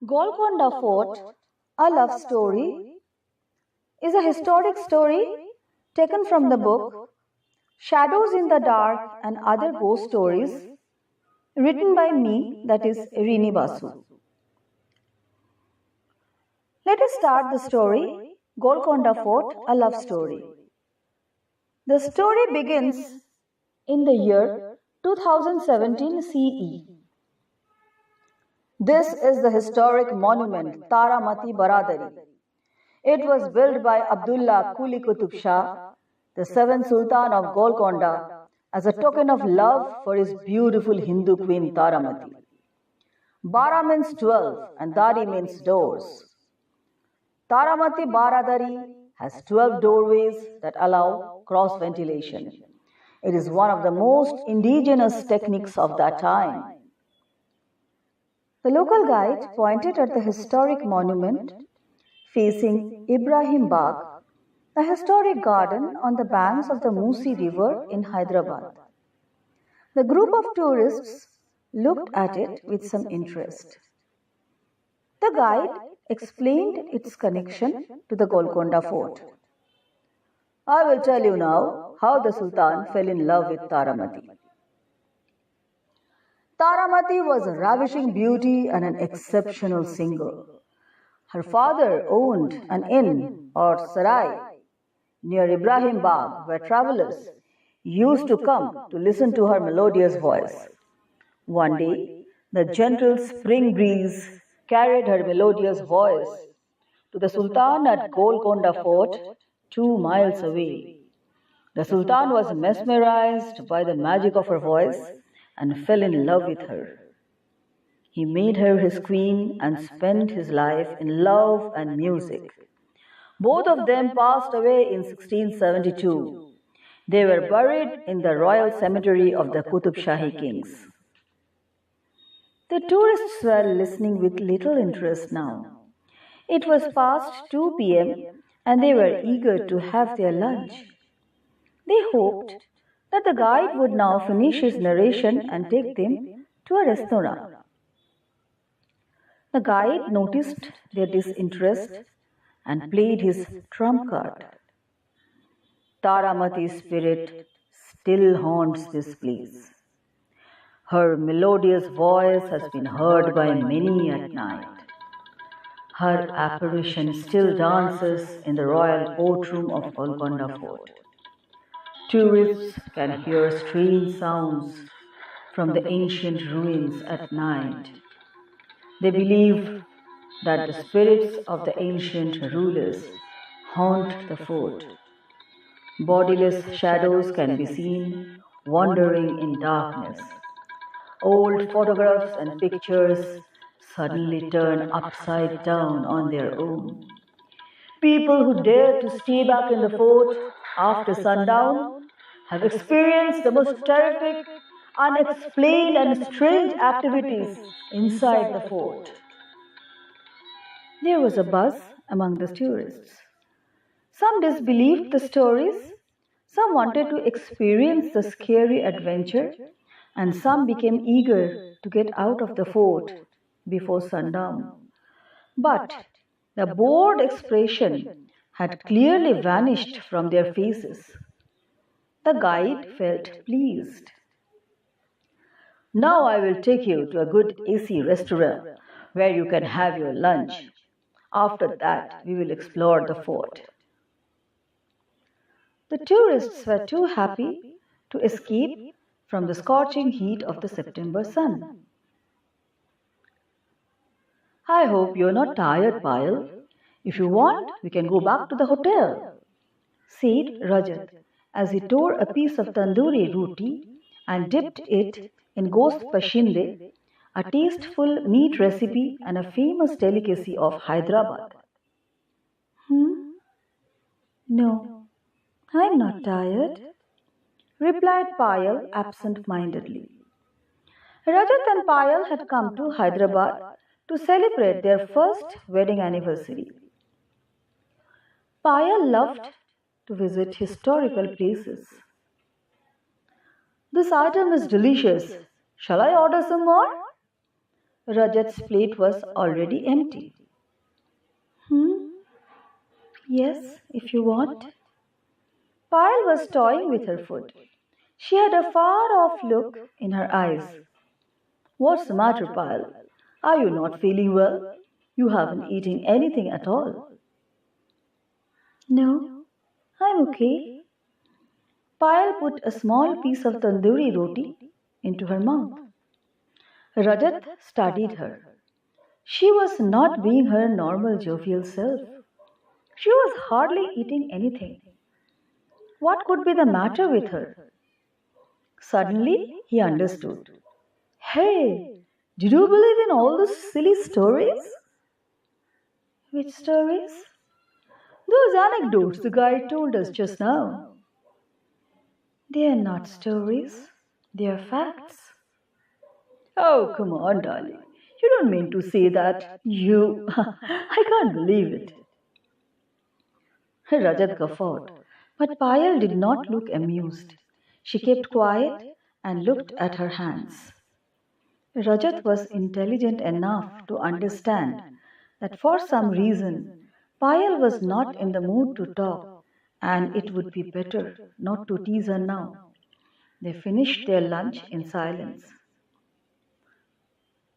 Golconda Fort, A Love Story, is a historic story taken from the book Shadows in the Dark and Other Ghost Stories, written by me, that is Rini Basu. Let us start the story Golconda Fort, A Love Story. The story begins in the year 2017 CE. This is the historic monument Taramati Baradari. It was built by Abdullah Quli Qutb Shah, the seventh Sultan of Golconda, as a token of love for his beautiful Hindu queen Taramati. Bara means 12 and Dari means doors. Taramati Baradari has 12 doorways that allow cross ventilation. It is one of the most indigenous techniques of that time. The local guide pointed at the historic monument facing Ibrahim Bagh, a historic garden on the banks of the Musi River in Hyderabad. The group of tourists looked at it with some interest. The guide explained its connection to the Golconda Fort. I will tell you now how the Sultan fell in love with Taramati. Taramati was a ravishing beauty and an exceptional singer. Her father owned an inn or sarai near Ibrahim Bagh where travelers used to come to listen to her melodious voice. One day, the gentle spring breeze carried her melodious voice to the Sultan at Golconda Fort, 2 miles away. The Sultan was mesmerized by the magic of her voice and fell in love with her. He made her his queen and spent his life in love and music. Both of them passed away in 1672. They were buried in the royal cemetery of the Qutb Shahi kings. The tourists were listening with little interest now. It was past 2 p.m. and they were eager to have their lunch. They hoped that the guide would now finish his narration and take them to a restaurant. The guide noticed their disinterest and played his trump card. Taramati's spirit still haunts this place. Her melodious voice has been heard by many at night. Her apparition still dances in the royal courtroom of Golconda Fort. Tourists can hear strange sounds from the ancient ruins at night. They believe that the spirits of the ancient rulers haunt the fort. Bodiless shadows can be seen wandering in darkness. Old photographs and pictures suddenly turn upside down on their own. People who dare to stay back in the fort after sundown have experienced the most terrific, unexplained and strange activities inside the fort. There was a buzz among the tourists. Some disbelieved the stories, some wanted to experience the scary adventure, and some became eager to get out of the fort before sundown. But the bored expression had clearly vanished from their faces. The guide felt pleased. Now I will take you to a good AC restaurant where you can have your lunch. After that, we will explore the fort. The tourists were too happy to escape from the scorching heat of the September sun. I hope you're not tired, Payal. If you want, we can go back to the hotel, said Rajat as he tore a piece of tandoori roti and dipped it in ghost pashinde, a tasteful meat recipe and a famous delicacy of Hyderabad. No, I'm not tired, replied Payal absent-mindedly. Rajat and Payal had come to Hyderabad to celebrate their first wedding anniversary. Payal loved to visit historical places. This item is delicious. Shall I order some more? Rajat's plate was already empty. Hmm? Yes, if you want. Payal was toying with her food. She had a far off look in her eyes. What's the matter, Payal? Are you not feeling well? You haven't eaten anything at all. No, I'm okay. Payal put a small piece of tandoori roti into her mouth. Rajat studied her. She was not being her normal jovial self. She was hardly eating anything. What could be the matter with her? Suddenly, he understood. Hey, did you believe in all those silly stories? Which stories? Those anecdotes the guide told us just now. They are not stories, they are facts. Oh, come on, darling. You don't mean to say that you. I can't believe it. Rajat guffawed, but Payal did not look amused. She kept quiet and looked at her hands. Rajat was intelligent enough to understand that for some reason Payal was not in the mood to talk, and it would be better not to tease her now. They finished their lunch in silence.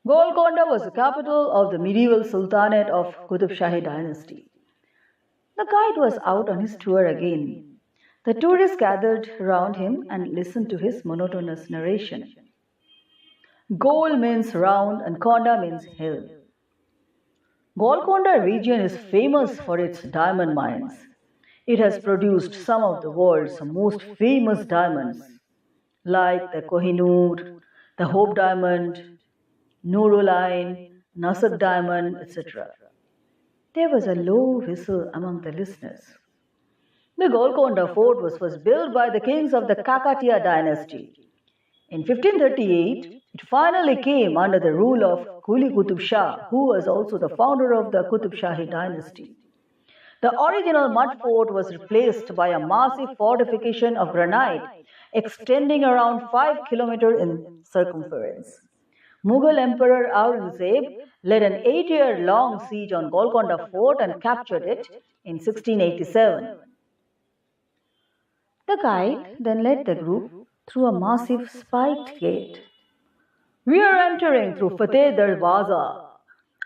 Golconda was the capital of the medieval Sultanate of Qutb Shahi dynasty. The guide was out on his tour again. The tourists gathered round him and listened to his monotonous narration. Gol means round and Konda means hill. Golconda region is famous for its diamond mines. It has produced some of the world's most famous diamonds, like the Kohinoor, the Hope Diamond, Nuruline, Nasab Diamond, etc. There was a low whistle among the listeners. The Golconda fort was first built by the kings of the Kakatiya dynasty. In 1538, it finally came under the rule of Quli Qutb Shah, who was also the founder of the Qutb Shahi dynasty. The original mud fort was replaced by a massive fortification of granite extending around 5 kilometers in circumference. Mughal Emperor Aurangzeb led an 8-year-long siege on Golconda Fort and captured it in 1687. The guide then led the group through a massive spiked gate. We are entering through Fateh Darwaza.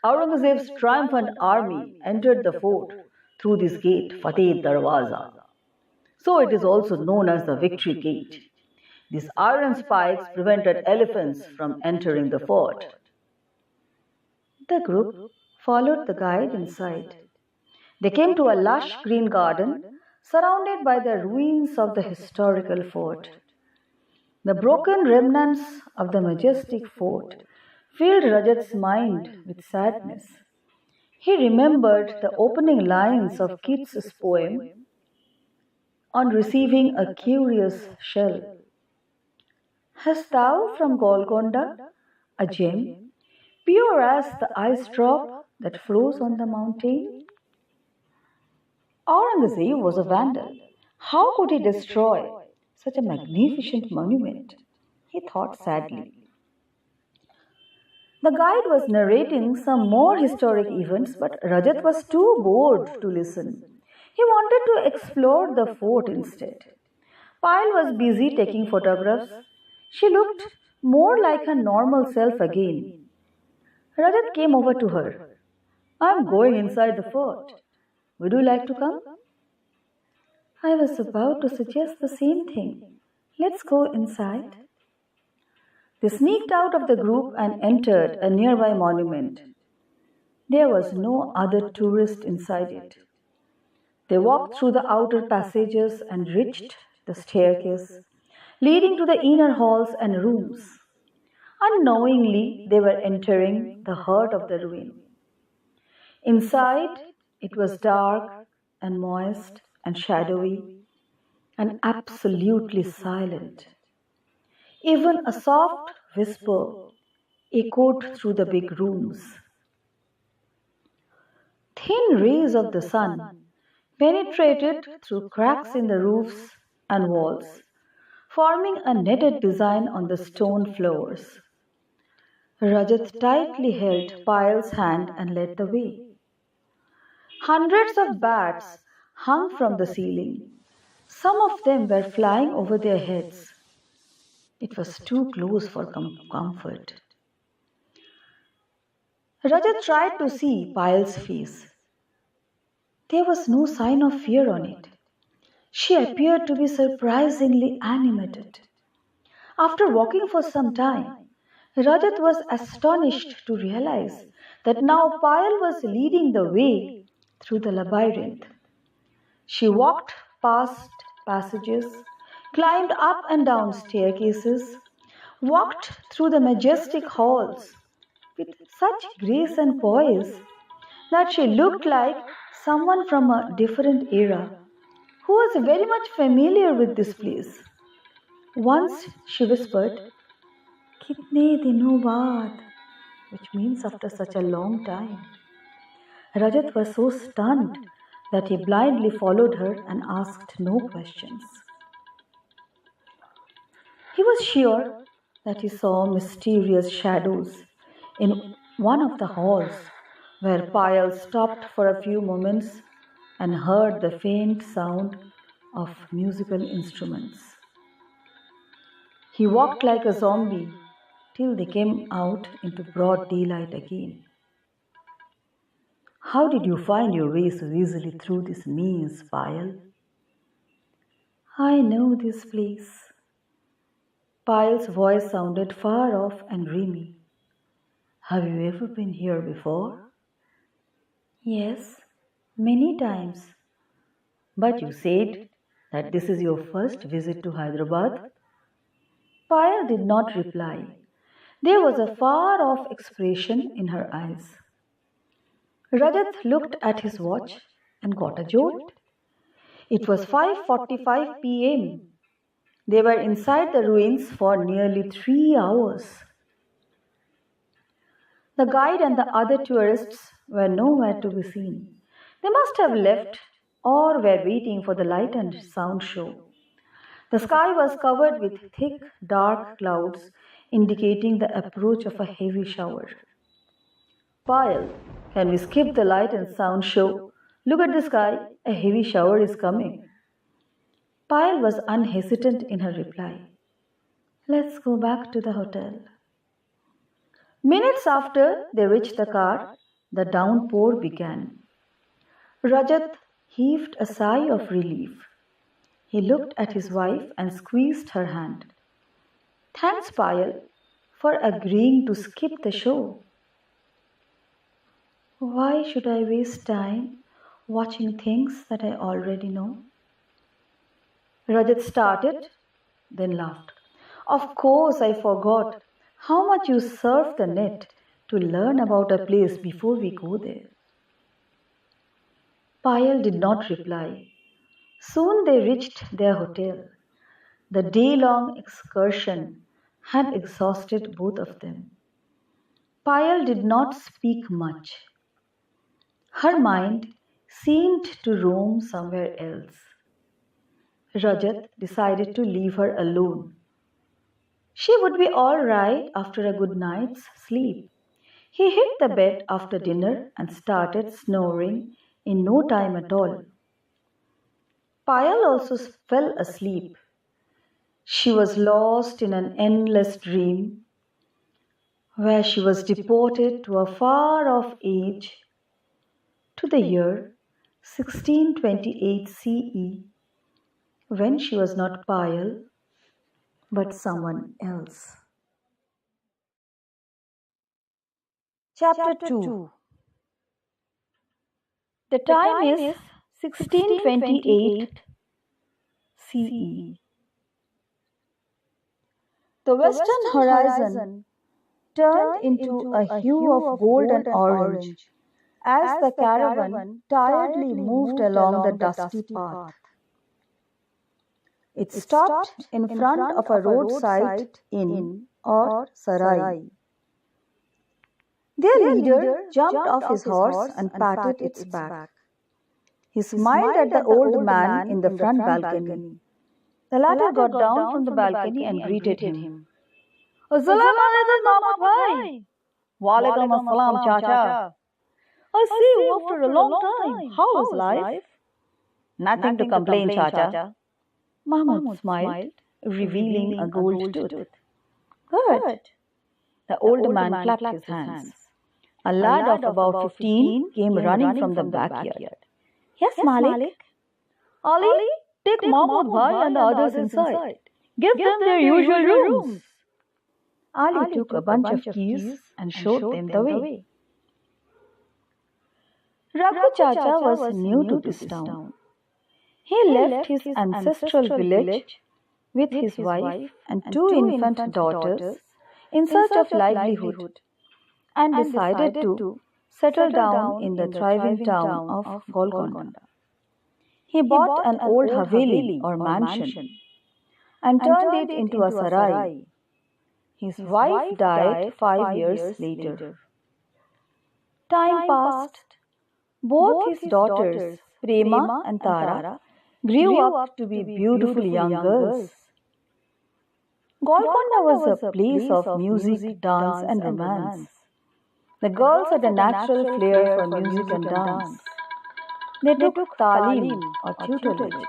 Aurangzeb's triumphant army entered the fort through this gate, Fateh Darwaza. So it is also known as the Victory Gate. These iron spikes prevented elephants from entering the fort. The group followed the guide inside. They came to a lush green garden surrounded by the ruins of the historical fort. The broken remnants of the majestic fort filled Rajat's mind with sadness. He remembered the opening lines of Keats's poem on receiving a curious shell. Hast thou from Golconda a gem, pure as the ice drop that flows on the mountain? Aurangzeb was a vandal. How could he destroy such a magnificent monument? He thought sadly. The guide was narrating some more historic events, but Rajat was too bored to listen. He wanted to explore the fort instead. Payal was busy taking photographs. She looked more like her normal self again. Rajat came over to her. I'm going inside the fort. Would you like to come? I was about to suggest the same thing. Let's go inside. They sneaked out of the group and entered a nearby monument. There was no other tourist inside it. They walked through the outer passages and reached the staircase leading to the inner halls and rooms. Unknowingly, they were entering the heart of the ruin. Inside, it was dark and moist and shadowy and absolutely silent. Even a soft whisper echoed through the big rooms. Thin rays of the sun penetrated through cracks in the roofs and walls, forming a netted design on the stone floors. Rajat tightly held Payal's hand and led the way. Hundreds of bats hung from the ceiling. Some of them were flying over their heads. It was too close for comfort. Rajat tried to see Payal's face. There was no sign of fear on it. She appeared to be surprisingly animated. After walking for some time, Rajat was astonished to realize that now Payal was leading the way through the labyrinth. She walked past passages, climbed up and down staircases, walked through the majestic halls with such grace and poise that she looked like someone from a different era who was very much familiar with this place. Once she whispered, "Kitne dino baad," which means after such a long time. Rajat was so stunned that he blindly followed her and asked no questions. He was sure that he saw mysterious shadows in one of the halls where Payal stopped for a few moments and heard the faint sound of musical instruments. He walked like a zombie till they came out into broad daylight again. "How did you find your way so easily through this maze, Payal?" "I know this place." Payal's voice sounded far off and dreamy. "Have you ever been here before?" "Yes, many times." "But you said that this is your first visit to Hyderabad?" Payal did not reply. There was a far-off expression in her eyes. Rajat looked at his watch and got a jolt. It was 5:45 p.m. They were inside the ruins for nearly 3 hours. The guide and the other tourists were nowhere to be seen. They must have left or were waiting for the light and sound show. The sky was covered with thick, dark clouds, indicating the approach of a heavy shower. "Payal, can we skip the light and sound show? Look at the sky, a heavy shower is coming." Payal was unhesitant in her reply. "Let's go back to the hotel." Minutes after they reached the car, the downpour began. Rajat heaved a sigh of relief. He looked at his wife and squeezed her hand. "Thanks, Payal, for agreeing to skip the show." "Why should I waste time watching things that I already know?" Rajat started, then laughed. "Of course, I forgot how much you surf the net to learn about a place before we go there." Payal did not reply. Soon they reached their hotel. The day-long excursion had exhausted both of them. Payal did not speak much. Her mind seemed to roam somewhere else. Rajat decided to leave her alone. She would be all right after a good night's sleep. He hit the bed after dinner and started snoring in no time at all. Payal also fell asleep. She was lost in an endless dream where she was deported to a far-off age, to the year 1628 CE, when she was not Payal, but someone else. Chapter 2. The time is 1628 CE. The western horizon turned into a hue of gold and orange as the caravan tiredly moved along the dusty path. It stopped in front of a roadside inn or sarai. Their leader jumped off his horse and patted its back. He smiled at the old man in the front balcony. The latter got down from the balcony and greeted him. Assalamu alaikum, Mahmud bhai. Walaikum assalam, Chacha. I see you after a long time. How is life? Nothing to complain, Chacha. Mahmud smiled, revealing a gold tooth. Good. The old man clapped his hands. A lad of about 15 came running from the backyard. Yes, Malik. Ali, take Mahmud bhai and the others inside. Give them their usual rooms. Ali took a bunch of keys and showed them the way. Raghu Chacha was new to this town. He left his ancestral village with his wife and two infant daughters in search of livelihood and decided to settle down in the thriving town of Golconda. He bought an old haveli or mansion and turned it into a sarai. His wife died 5 years later. Time passed. Both his daughters, Prema and Tara, grew up to be beautiful young girls. Golconda was a place of music, dance and romance. The girls had a natural flair for music and dance. They took talim or tutorage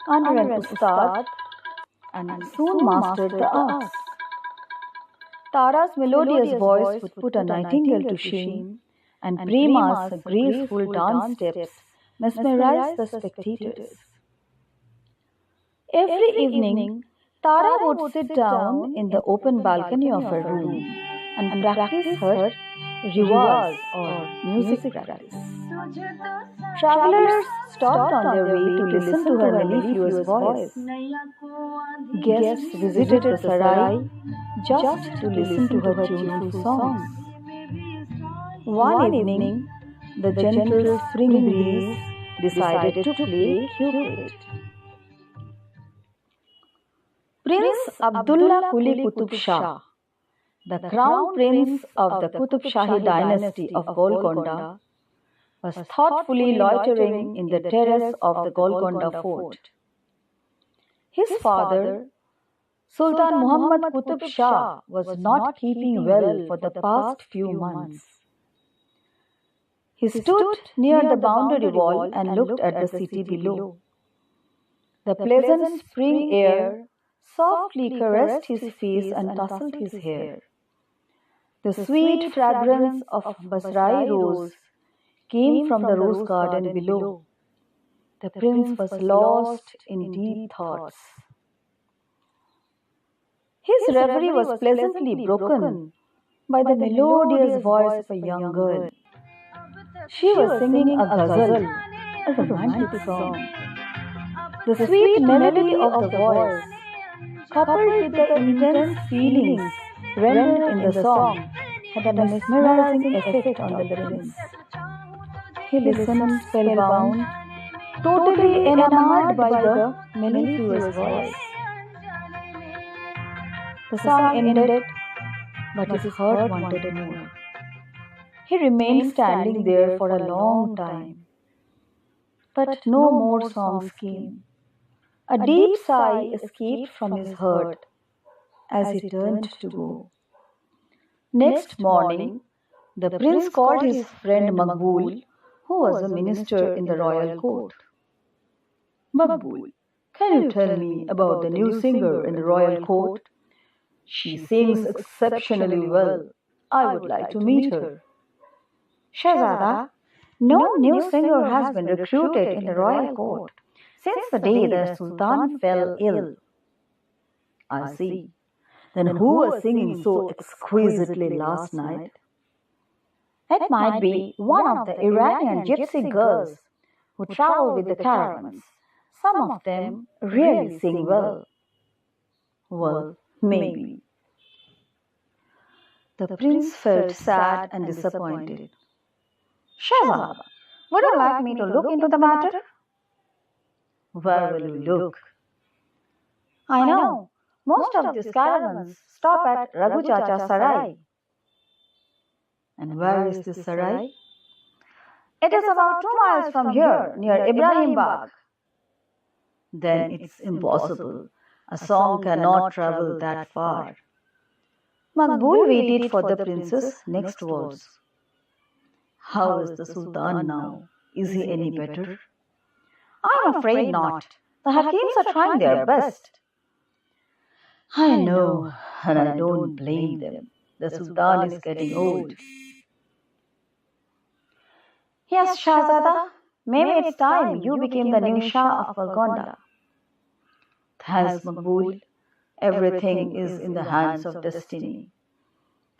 under an ustad and soon mastered the arts. Tara's melodious voice would put a nightingale to shame, and Prema's graceful dance steps mesmerized the spectators. Every evening, Tara would sit down in the open balcony of her room and practice her riwaz or music practice. Travelers stopped on their way to listen to her mellifluous voice. Guests visited the sarai just to listen to her tuneful songs. One evening, the gentle spring breeze decided to play Cupid. Prince Abdullah Quli Qutb Shah, the crown prince of the Qutb Shahi dynasty of Golconda, was thoughtfully loitering in the terrace of the Golconda fort. His father, Sultan Muhammad Qutb Shah, was not keeping well for the past few months. He stood near the boundary wall and looked at the city below. The pleasant spring air softly caressed his face and tousled his hair. The sweet fragrance of Baradari rose came from the rose garden below. The prince was lost in deep thoughts. His reverie was pleasantly broken by the melodious voice of a young girl. She was singing a ghazal, a romantic song. The sweet melody of the voice, coupled with the intense feelings rendered in the song, had a mesmerizing effect on the prince. He listened spellbound, totally enamored by the mellifluous voice. The song ended, but his heart wanted more. He remained standing there for a long time, but no more songs came. A deep sigh escaped from his heart as he turned to go. Next morning, the prince called his friend Maqbool, who was a minister in the royal court. Maqbool, can you tell me about the new singer in the royal court? She sings exceptionally well. I would like to meet her. Shahzada, no new singer has been recruited in the royal court since the day the Sultan fell ill. I see. Then who was singing so exquisitely last night? It might be one of the Iranian gypsy girls who travel with the caravans. Some of them really sing well. Well, maybe. The prince felt sad and disappointed. Shahzada, would you like me to look into the matter? Where will you look? I know. Most of these caravans stop at Raghu Chacha's sarai. And where is this sarai? It is about 2 miles from here, near Ibrahim Bagh. Then it's impossible. A song cannot travel that far. Maqbul waited for the prince's next words. How is the Sultan now? Is he any better? I'm afraid not. The Hakims are trying their best. I know, and I don't blame them. The Sultan is getting old. Yes, Shahzada, maybe it's time you became the new Shah of Golconda. Thanks, Maqbul. Everything is in the hands of destiny.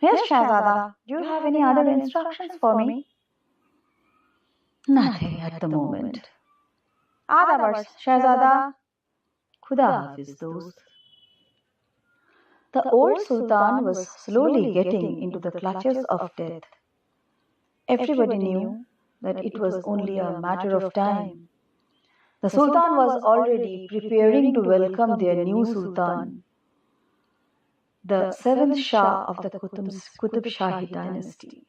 Yes, Shahzada, do you have any other instructions for me? Nothing at the moment. Adabars, Shahzada. Khuda Hafiz, dost. The old Sultan was slowly getting into the clutches of death. Everybody knew that it was only a matter of time. The Sultan was already preparing to welcome their new Sultan, the Seventh Shah of the Qutb Shahi dynasty.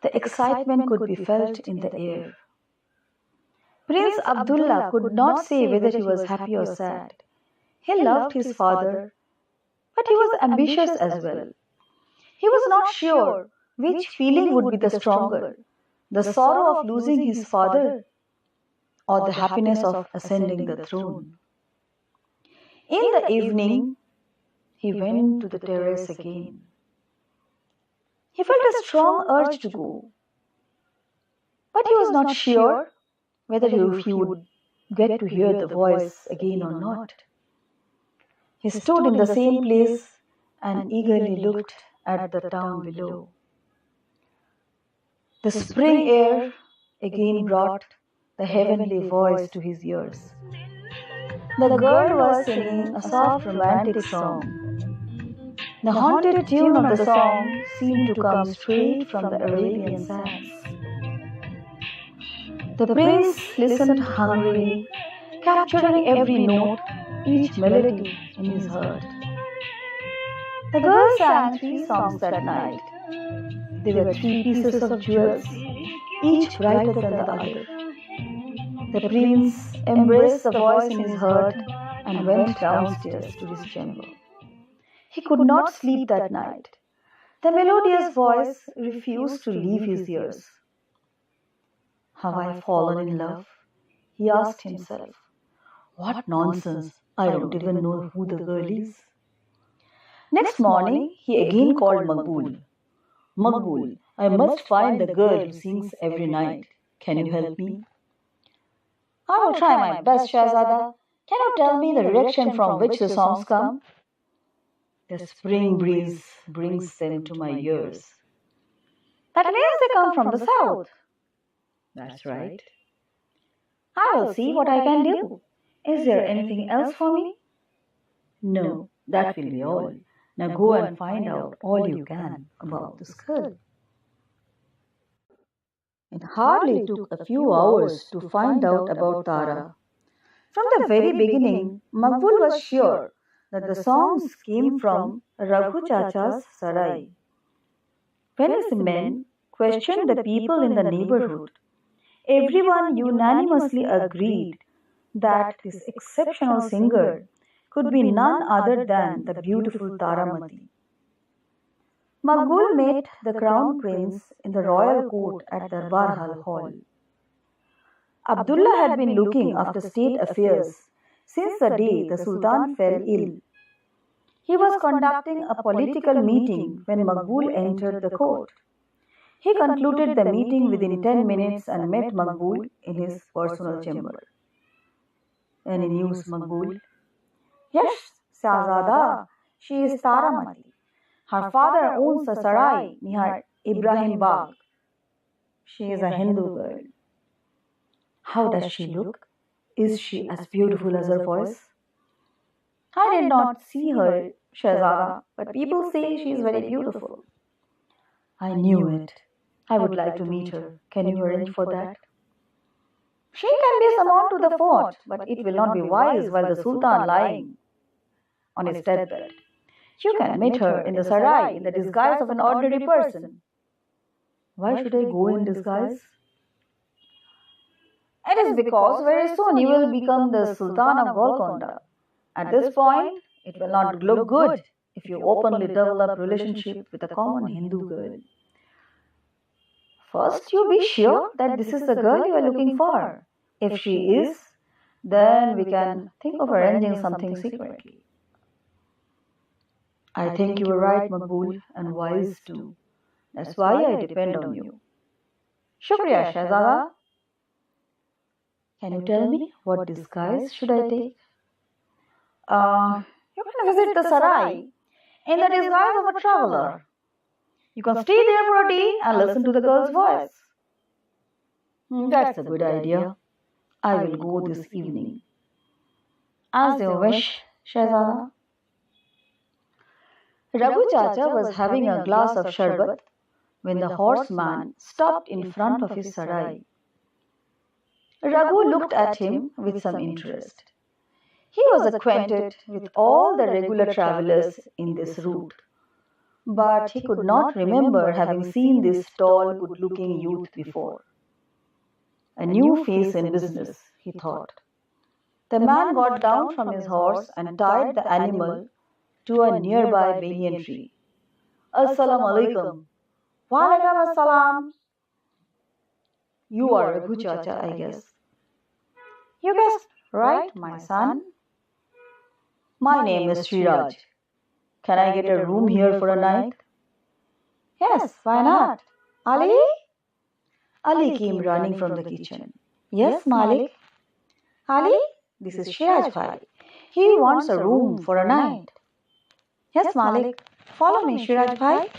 The excitement could be felt in the air. Prince Abdullah could not say whether he was happy or sad. He loved his father, but he was ambitious as well. He was not sure which feeling would be the stronger, the sorrow of losing his father or the happiness of ascending the throne. In the evening, he went to the terrace again. He felt a strong urge to go, but he was not sure whether he would get to hear the voice again or not. He stood in the same place and eagerly looked at the town below. The spring air again brought the heavenly voice to his ears. The girl was singing a soft romantic song. The haunted tune of the song seemed to come straight from the Arabian sands. The prince listened hungrily, capturing every note, each melody in his heart. The girl sang 3 songs that night. They were 3 pieces of jewels, each brighter than the other. The prince embraced the voice in his heart and went downstairs to his chamber. He could not sleep that night. The melodious voice refused to leave his ears. Have I fallen in love? He asked himself. What nonsense! I don't even know who the girl is. Next morning, he again called Maqbul. Maqbul, I must find the girl who sings every night. Can you help me? I will try my best, Shahzada. Can you tell me the direction from which the songs come? The spring breeze brings them to my ears. That means they come from the south. That's right. I will see what I can do. Is there anything else for me? No, that will be all. Now go and find out all you can about this girl. It hardly took a few hours to find out about Tara. From the very beginning, Maqbul was sure that the songs came from Raghu Chacha's sarai. When his men questioned the people in the neighborhood, everyone unanimously agreed that this exceptional singer could be none other than the beautiful Taramati. Maqbul met the crown prince in the royal court at the Darbar Hall. Abdullah had been looking after state affairs since the day the Sultan fell ill. He was conducting a political meeting when Maqbul entered the court. He concluded the meeting within 10 minutes and met Maqbul in his personal chamber. Any news, Maqbul? Yes, Shahzada, she is Taramati. Her father owns a sarai near Ibrahim Bagh. She is a Hindu girl. How does she look? Is she as beautiful as her voice? I did not see her, Shahzada, but people say she is very beautiful. I knew it. I would like to meet her. Can you arrange for that? She can be summoned to the fort, but it will not be wise while the Sultan lying on his deathbed. You can meet her in the sarai in the disguise of an ordinary person. Why should I go in disguise? It is because very soon you will become the Sultan of Golconda. At this point, it will not look good if you openly develop relationship with a common Hindu girl. First, you be sure that this is the girl you are looking for. If she is, then we can think of arranging something secretly. I think you are right, Maqbool, and wise too. That's why I depend on you. Shukriya, Shahzada. Can you tell me what disguise should I take? You can visit the Sarai in the disguise of a traveler. You can stay there for a day and listen to the girl's voice. That's a good idea. I will go this evening. As you wish, Shahzada. Raghu Chacha was having a glass of sharbat when the horseman stopped in front of his sarai. Raghu looked at him with some interest. He was acquainted with all the regular travellers in this route, but he could not remember having seen this tall, good-looking youth before. A new face in business, he thought. The man got down from his horse and tied the animal to a nearby banyan tree. Assalamu alaikum. Wa alaikum assalam. You are Raghu Chacha, I guess. You guessed right, my son. My name is Sriraj. Can I get a room here for a night? Yes, why not? Ali? Ali came running from the kitchen. Yes, Malik. Ali, this is Sriraj Bhai. He wants a room for a night. Yes, Malik. Follow me, Sriraj Bhai.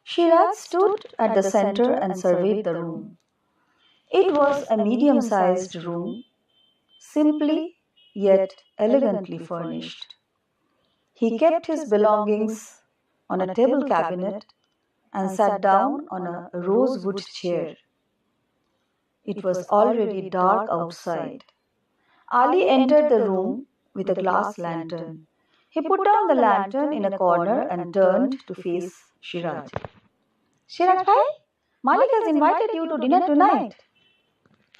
Sriraj stood at the center and surveyed the room. It was a medium-sized room, simply yet elegantly furnished. He kept his belongings on a table cabinet and sat down on a rosewood chair. It was already dark outside. Ali entered the room with a glass lantern. He put down the lantern in a corner and turned to face Sriraj. Sriraj Bhai, Malik has invited you to dinner tonight.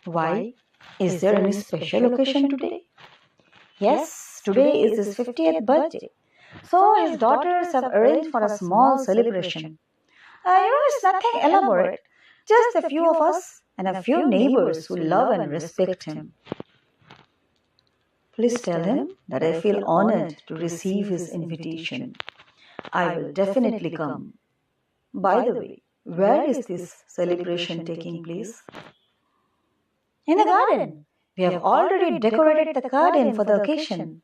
Why? Is there any special occasion today? Yes, today is his 50th birthday. So his daughters have arranged for a small celebration. It's nothing elaborate. Just a few of us and a few neighbors who love and respect him. Please tell him that I feel honored to receive his invitation. I will definitely come. By the way, where is this celebration taking place? In the garden. We have already decorated the garden for the occasion.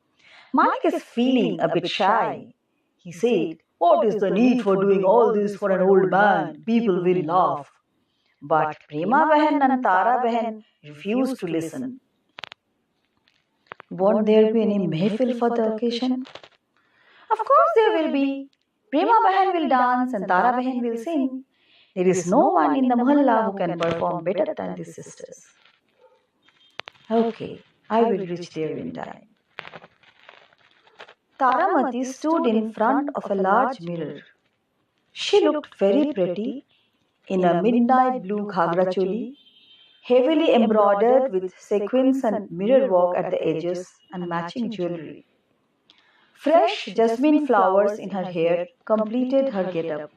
Malik is feeling a bit shy. He said, "What is the need for doing all this for an old man? People will laugh." But Prema Behan and Tara Behan refused to listen. Won't there be any mehfil for the occasion? Of course there will be. Prema Behan will dance and Tara Behan will sing. There is no one in the mohalla who can perform better than these sisters. Okay, I will reach there in time. Taramati stood in front of a large mirror. She looked very pretty in a midnight blue ghagra choli, heavily embroidered with sequins and mirror work at the edges and matching jewelry. Fresh jasmine flowers in her hair completed her get-up.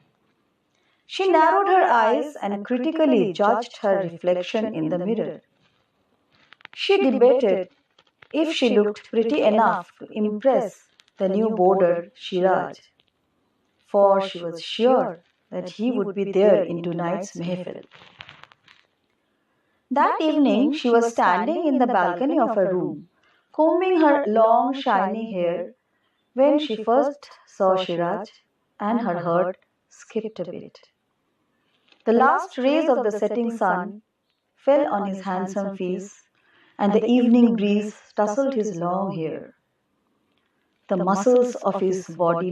She narrowed her eyes and critically judged her reflection in the mirror. She debated if she looked pretty enough to impress the new boarder Sriraj, for she was sure that he would be there in tonight's mehfil. That evening she was standing in the balcony of her room, combing her long shining hair, when she first saw Sriraj, and her heart skipped a bit. The last rays of the setting sun fell on his handsome face, and the evening breeze tousled his long hair. The muscles of his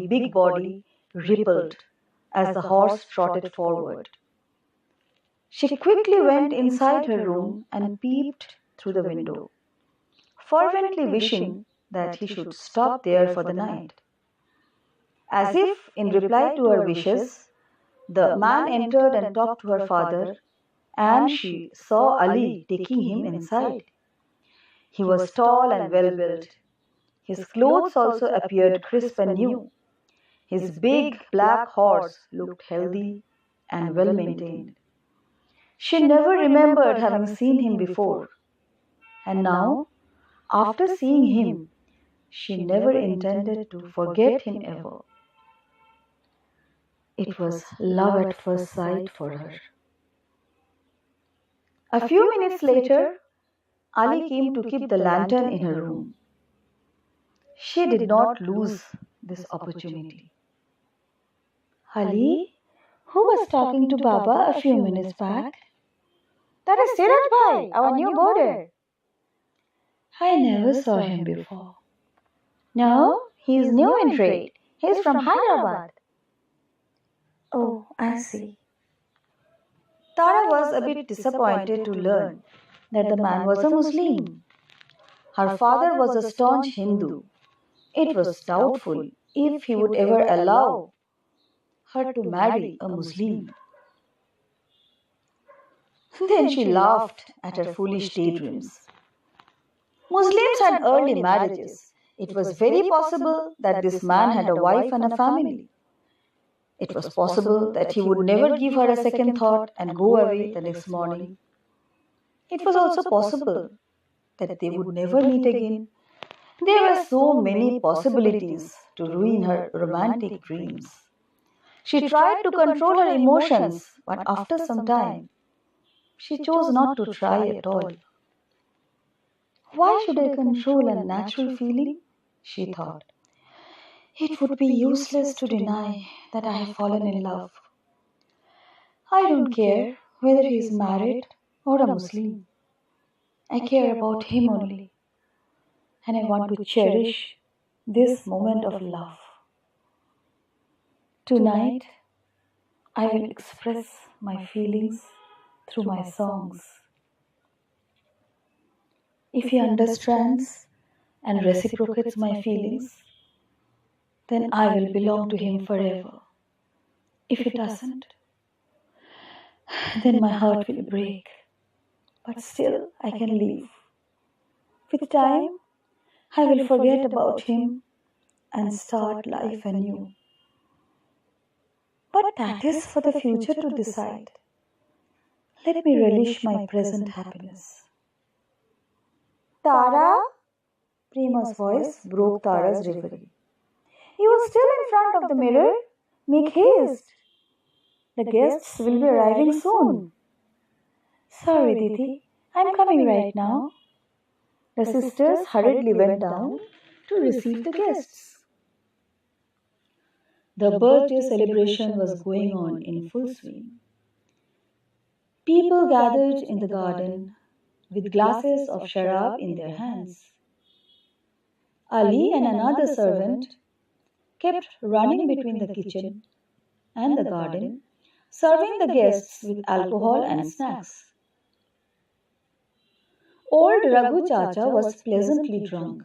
big body, rippled as the horse trotted forward. She quickly went inside her room and peeped through the window, fervently wishing that he should stop there for the night. As if in reply to her wishes, the man entered and talked to her father, and she saw Ali taking him inside. He was tall and well-built. His clothes also appeared crisp and new. His big black horse looked healthy and well maintained. She never remembered having seen him before, and now, after seeing him, she never intended to forget him ever. It was love at first sight for her. A few minutes later, Ali came to keep the lantern in her room. She did not lose this opportunity. Ali, who was talking to Baba a few minutes back? That is Siraj Bhai, our new boarder. I never saw him before. No, he is new in trade. He is from Hyderabad. Oh, I see. Tara was a bit disappointed to learn that the man was a Muslim. Her father was a staunch Hindu. It was doubtful if he would ever allow her to marry a Muslim. Then she laughed at her foolish daydreams. Muslims had early marriages. It was very possible that this man had a wife and a family. It was possible that he would never give her a second thought and go away the next morning. It was also possible that they would never meet again. There were so many possibilities to ruin her romantic dreams. She tried to control her emotions, but after some time, she chose not to try at all. Why should I control a natural feeling? She thought. It would be useless to deny that I have fallen in love. I don't care whether he is married or a Muslim. I care about him only, and I want to cherish this moment of love. Tonight, I will express my feelings through my songs. If he understands and reciprocates my feelings, then I will belong to him forever. If he doesn't, then my heart will break. But still, I can live. With time, I will forget about him and start life anew. But that is for the future to decide. Let me relish my present happiness. Tara? Prema's voice broke Tara's reverie. You are still in front of the mirror? Make haste. The guests will be arriving soon. Sorry, Didi, I'm coming right now. The sisters hurriedly went down to receive the guests. The birthday celebration was going on in full swing. People gathered in the garden with glasses of sharab in their hands. Ali and another servant kept running between the kitchen and the garden, serving the guests with alcohol and snacks. Old Raghu Chacha was pleasantly drunk.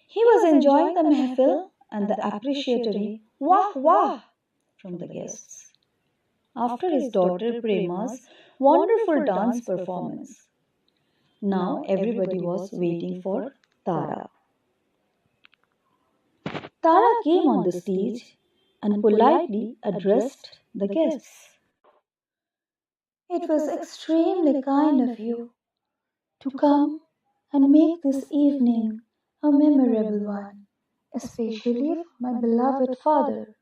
He was enjoying the mehfil and the appreciatory wah wah from the guests. After his daughter Prema's wonderful dance performance, now everybody was waiting for Tara. Tara came on the stage and politely addressed the guests. It was extremely kind of you to come and make this evening a memorable one, especially for my beloved father.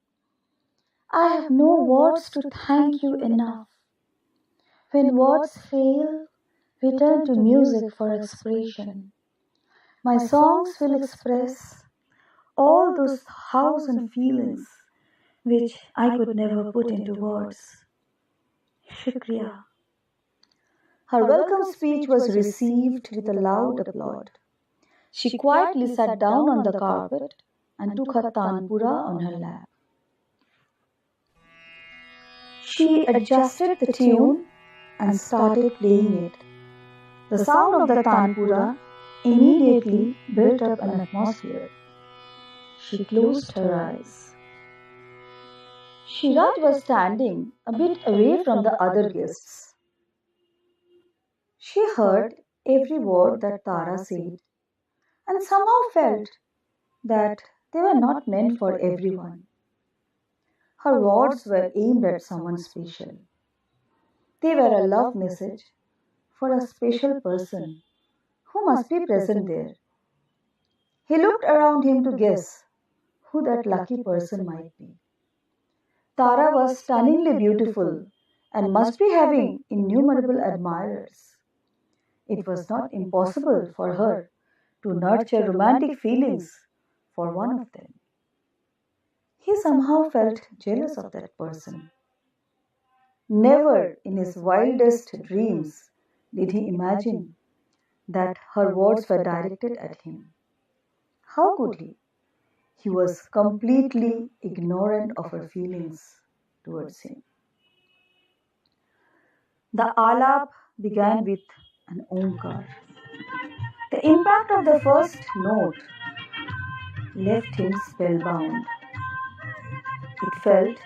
I have no words to thank you enough. When words fail, we turn to music for expression. My songs will express all those thousand feelings which I could never put into words. Shukriya. Her welcome speech was received with a loud applaud. She quietly sat down on the carpet and took her tanpura on her lap. She adjusted the tune and started playing it. The sound of the tanpura immediately built up an atmosphere. She closed her eyes. Shiraj was standing a bit away from the other guests. She heard every word that Tara said and somehow felt that they were not meant for everyone. Her words were aimed at someone special. They were a love message for a special person who must be present there. He looked around him to guess who that lucky person might be. Tara was stunningly beautiful and must be having innumerable admirers. It was not impossible for her to nurture romantic feelings for one of them. He somehow felt jealous of that person. Never in his wildest dreams did he imagine that her words were directed at him. How could he? He was completely ignorant of her feelings towards him. The alap began with an omkar. The impact of the first note left him spellbound. It felt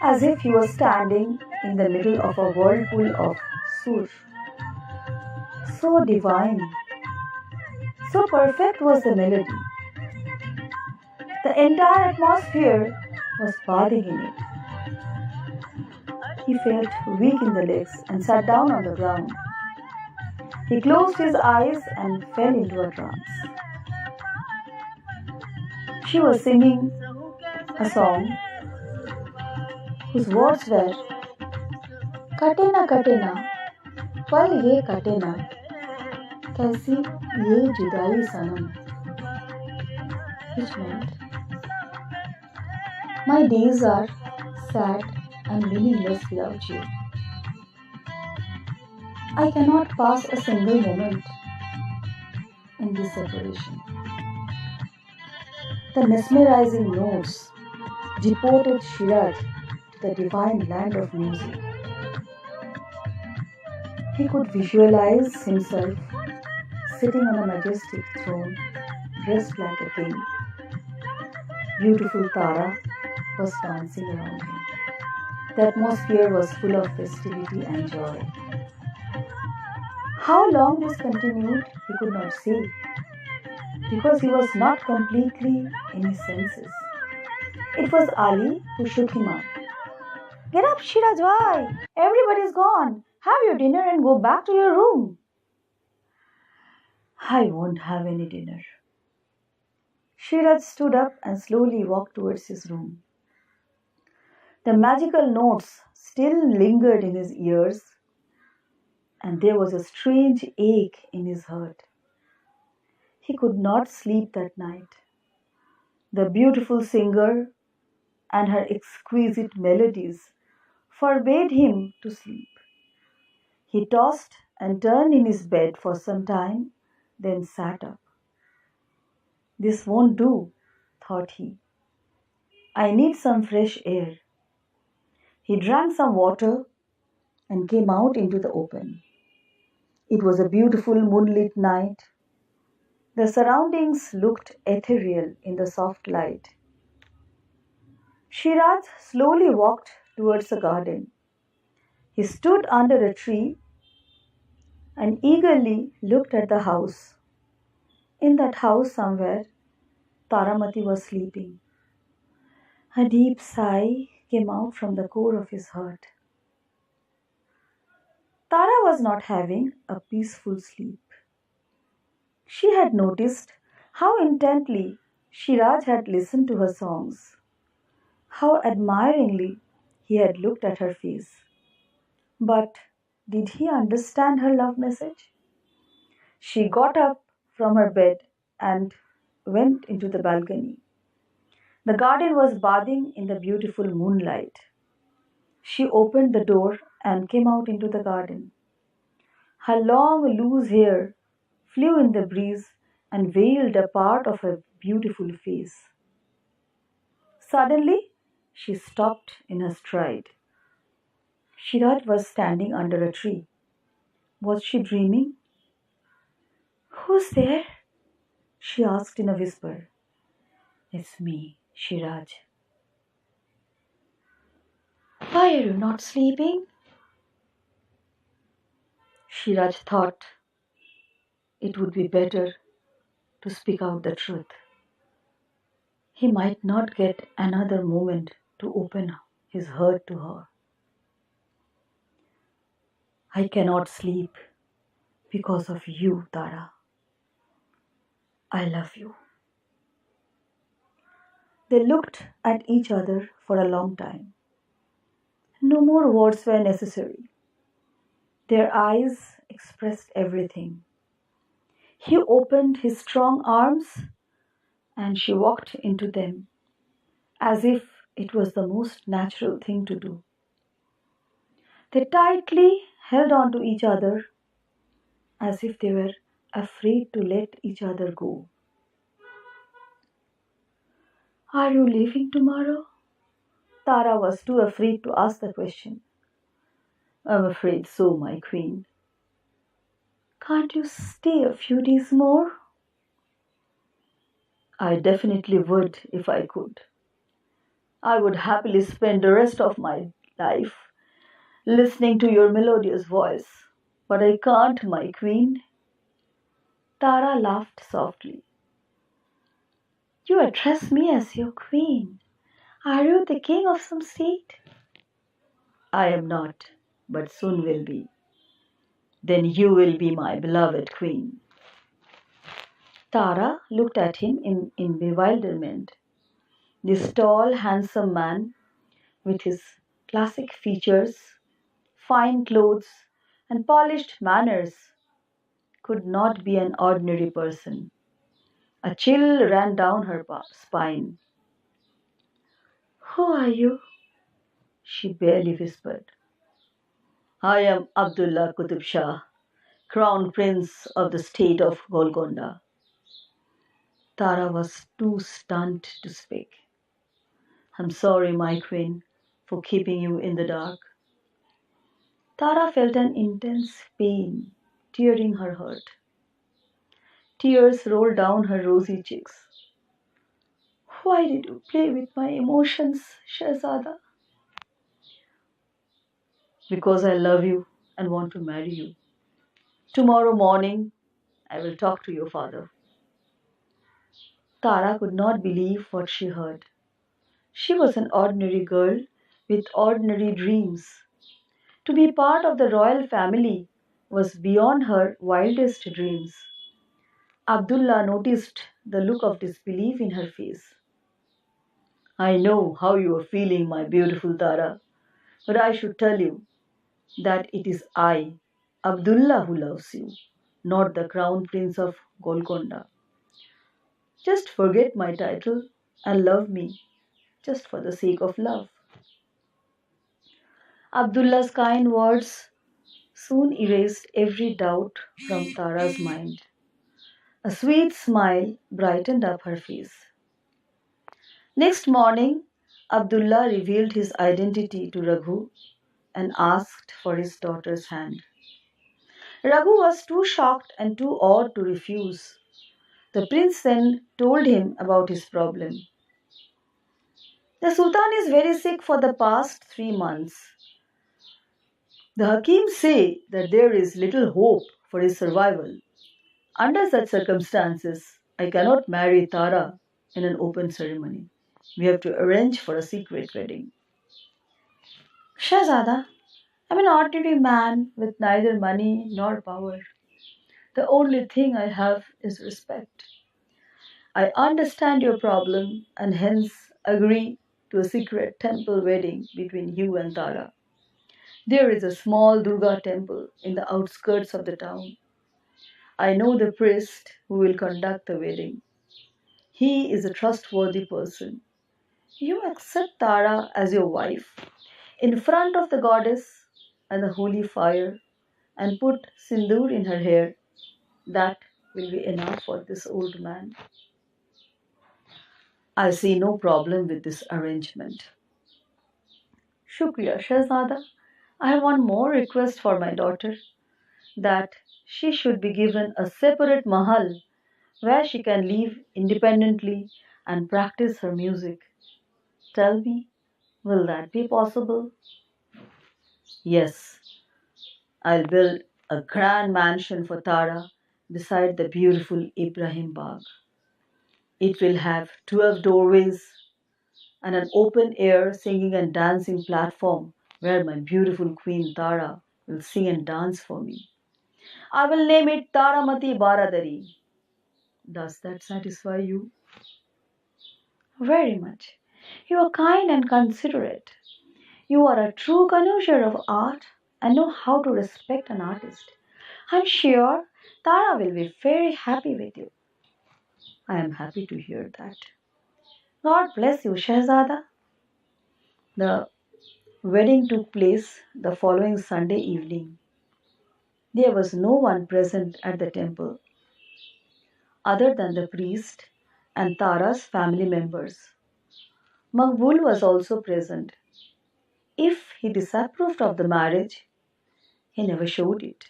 as if he was standing in the middle of a whirlpool of sur. So divine, so perfect was the melody. The entire atmosphere was bathing in it. He felt weak in the legs and sat down on the ground. He closed his eyes and fell into a trance. She was singing a song whose words were कटे ना पल ये कटे ना कैसी ये जुदाई सनम, which meant my days are sad and meaningless without you. I cannot pass a single moment in this separation. The mesmerizing notes deported Shiraj to the divine land of music. He could visualize himself sitting on a majestic throne, dressed like a king. Beautiful Tara was dancing around him. The atmosphere was full of festivity and joy. How long this continued, he could not say, because he was not completely in his senses. It was Ali who shook him up. Get up, Shiraj, why? Everybody's gone. Have your dinner and go back to your room. I won't have any dinner. Shiraj stood up and slowly walked towards his room. The magical notes still lingered in his ears, and there was a strange ache in his heart. He could not sleep that night. The beautiful singer and her exquisite melodies forbade him to sleep. He tossed and turned in his bed for some time, then sat up. This won't do, thought he. I need some fresh air. He drank some water and came out into the open. It was a beautiful moonlit night. The surroundings looked ethereal in the soft light. Shiraj slowly walked towards the garden. He stood under a tree and eagerly looked at the house. In that house somewhere, Taramati was sleeping. A deep sigh came out from the core of his heart. Tara was not having a peaceful sleep. She had noticed how intently Shiraj had listened to her songs, how admiringly he had looked at her face. But did he understand her love message? She got up from her bed and went into the balcony. The garden was bathing in the beautiful moonlight. She opened the door and came out into the garden. Her long, loose hair flew in the breeze and veiled a part of her beautiful face. Suddenly, she stopped in her stride. Shiraj was standing under a tree. Was she dreaming? Who's there? She asked in a whisper. It's me, Shiraj. Why are you not sleeping? Shiraj thought it would be better to speak out the truth. he might not get another moment to open his heart to her. I cannot sleep because of you, Tara. I love you. They looked at each other for a long time. No more words were necessary. Their eyes expressed everything. He opened his strong arms and she walked into them as if it was the most natural thing to do. They tightly held on to each other as if they were afraid to let each other go. Are you leaving tomorrow? Tara was too afraid to ask the question. I'm afraid so, my queen. Can't you stay a few days more? I definitely would if I could. I would happily spend the rest of my life listening to your melodious voice. But I can't, my queen. Tara laughed softly. You address me as your queen. Are you the king of some state? I am not, but soon will be. Then you will be my beloved queen. Tara looked at him in bewilderment. This tall, handsome man, with his classic features, fine clothes, and polished manners, could not be an ordinary person. A chill ran down her spine. Who are you? She barely whispered. I am Abdullah Qutb Shah, Crown Prince of the state of Golconda. Tara was too stunned to speak. I'm sorry, my queen, for keeping you in the dark. Tara felt an intense pain tearing her heart. Tears rolled down her rosy cheeks. Why did you play with my emotions, Shahzada? Because I love you and want to marry you. Tomorrow morning, I will talk to your father. Tara could not believe what she heard. She was an ordinary girl with ordinary dreams. To be part of the royal family was beyond her wildest dreams. Abdullah noticed the look of disbelief in her face. I know how you are feeling, my beautiful Tara, but I should tell you that it is I, Abdullah, who loves you, not the crown prince of Golconda. Just forget my title and love me, just for the sake of love. Abdullah's kind words soon erased every doubt from Tara's mind. A sweet smile brightened up her face. Next morning, Abdullah revealed his identity to Raghu and asked for his daughter's hand. Raghu was too shocked and too awed to refuse. The prince then told him about his problem. The Sultan is very sick for the past 3 months. The Hakims say that there is little hope for his survival. Under such circumstances, I cannot marry Tara in an open ceremony. We have to arrange for a secret wedding. Shahzada, I'm an ordinary man with neither money nor power. The only thing I have is respect. I understand your problem and hence agree to a secret temple wedding between you and Tara. There is a small Durga temple in the outskirts of the town. I know the priest who will conduct the wedding. He is a trustworthy person. You accept Tara as your wife in front of the goddess and the holy fire and put sindoor in her hair. That will be enough for this old man. I see no problem with this arrangement. Shukriya, Shahzada. I have one more request for my daughter, that she should be given a separate mahal where she can live independently and practice her music. Tell me, will that be possible? Yes, I'll build a grand mansion for Tara beside the beautiful Ibrahim Bagh. It will have 12 doorways and an open air singing and dancing platform where my beautiful queen Tara will sing and dance for me. I will name it Taramati Baradari. Does that satisfy you? Very much. You are kind and considerate. You are a true connoisseur of art and know how to respect an artist. I'm sure Tara will be very happy with you. I am happy to hear that. God bless you, Shahzada. The wedding took place the following Sunday evening. There was no one present at the temple other than the priest and Tara's family members. Maqbul was also present. If he disapproved of the marriage, he never showed it.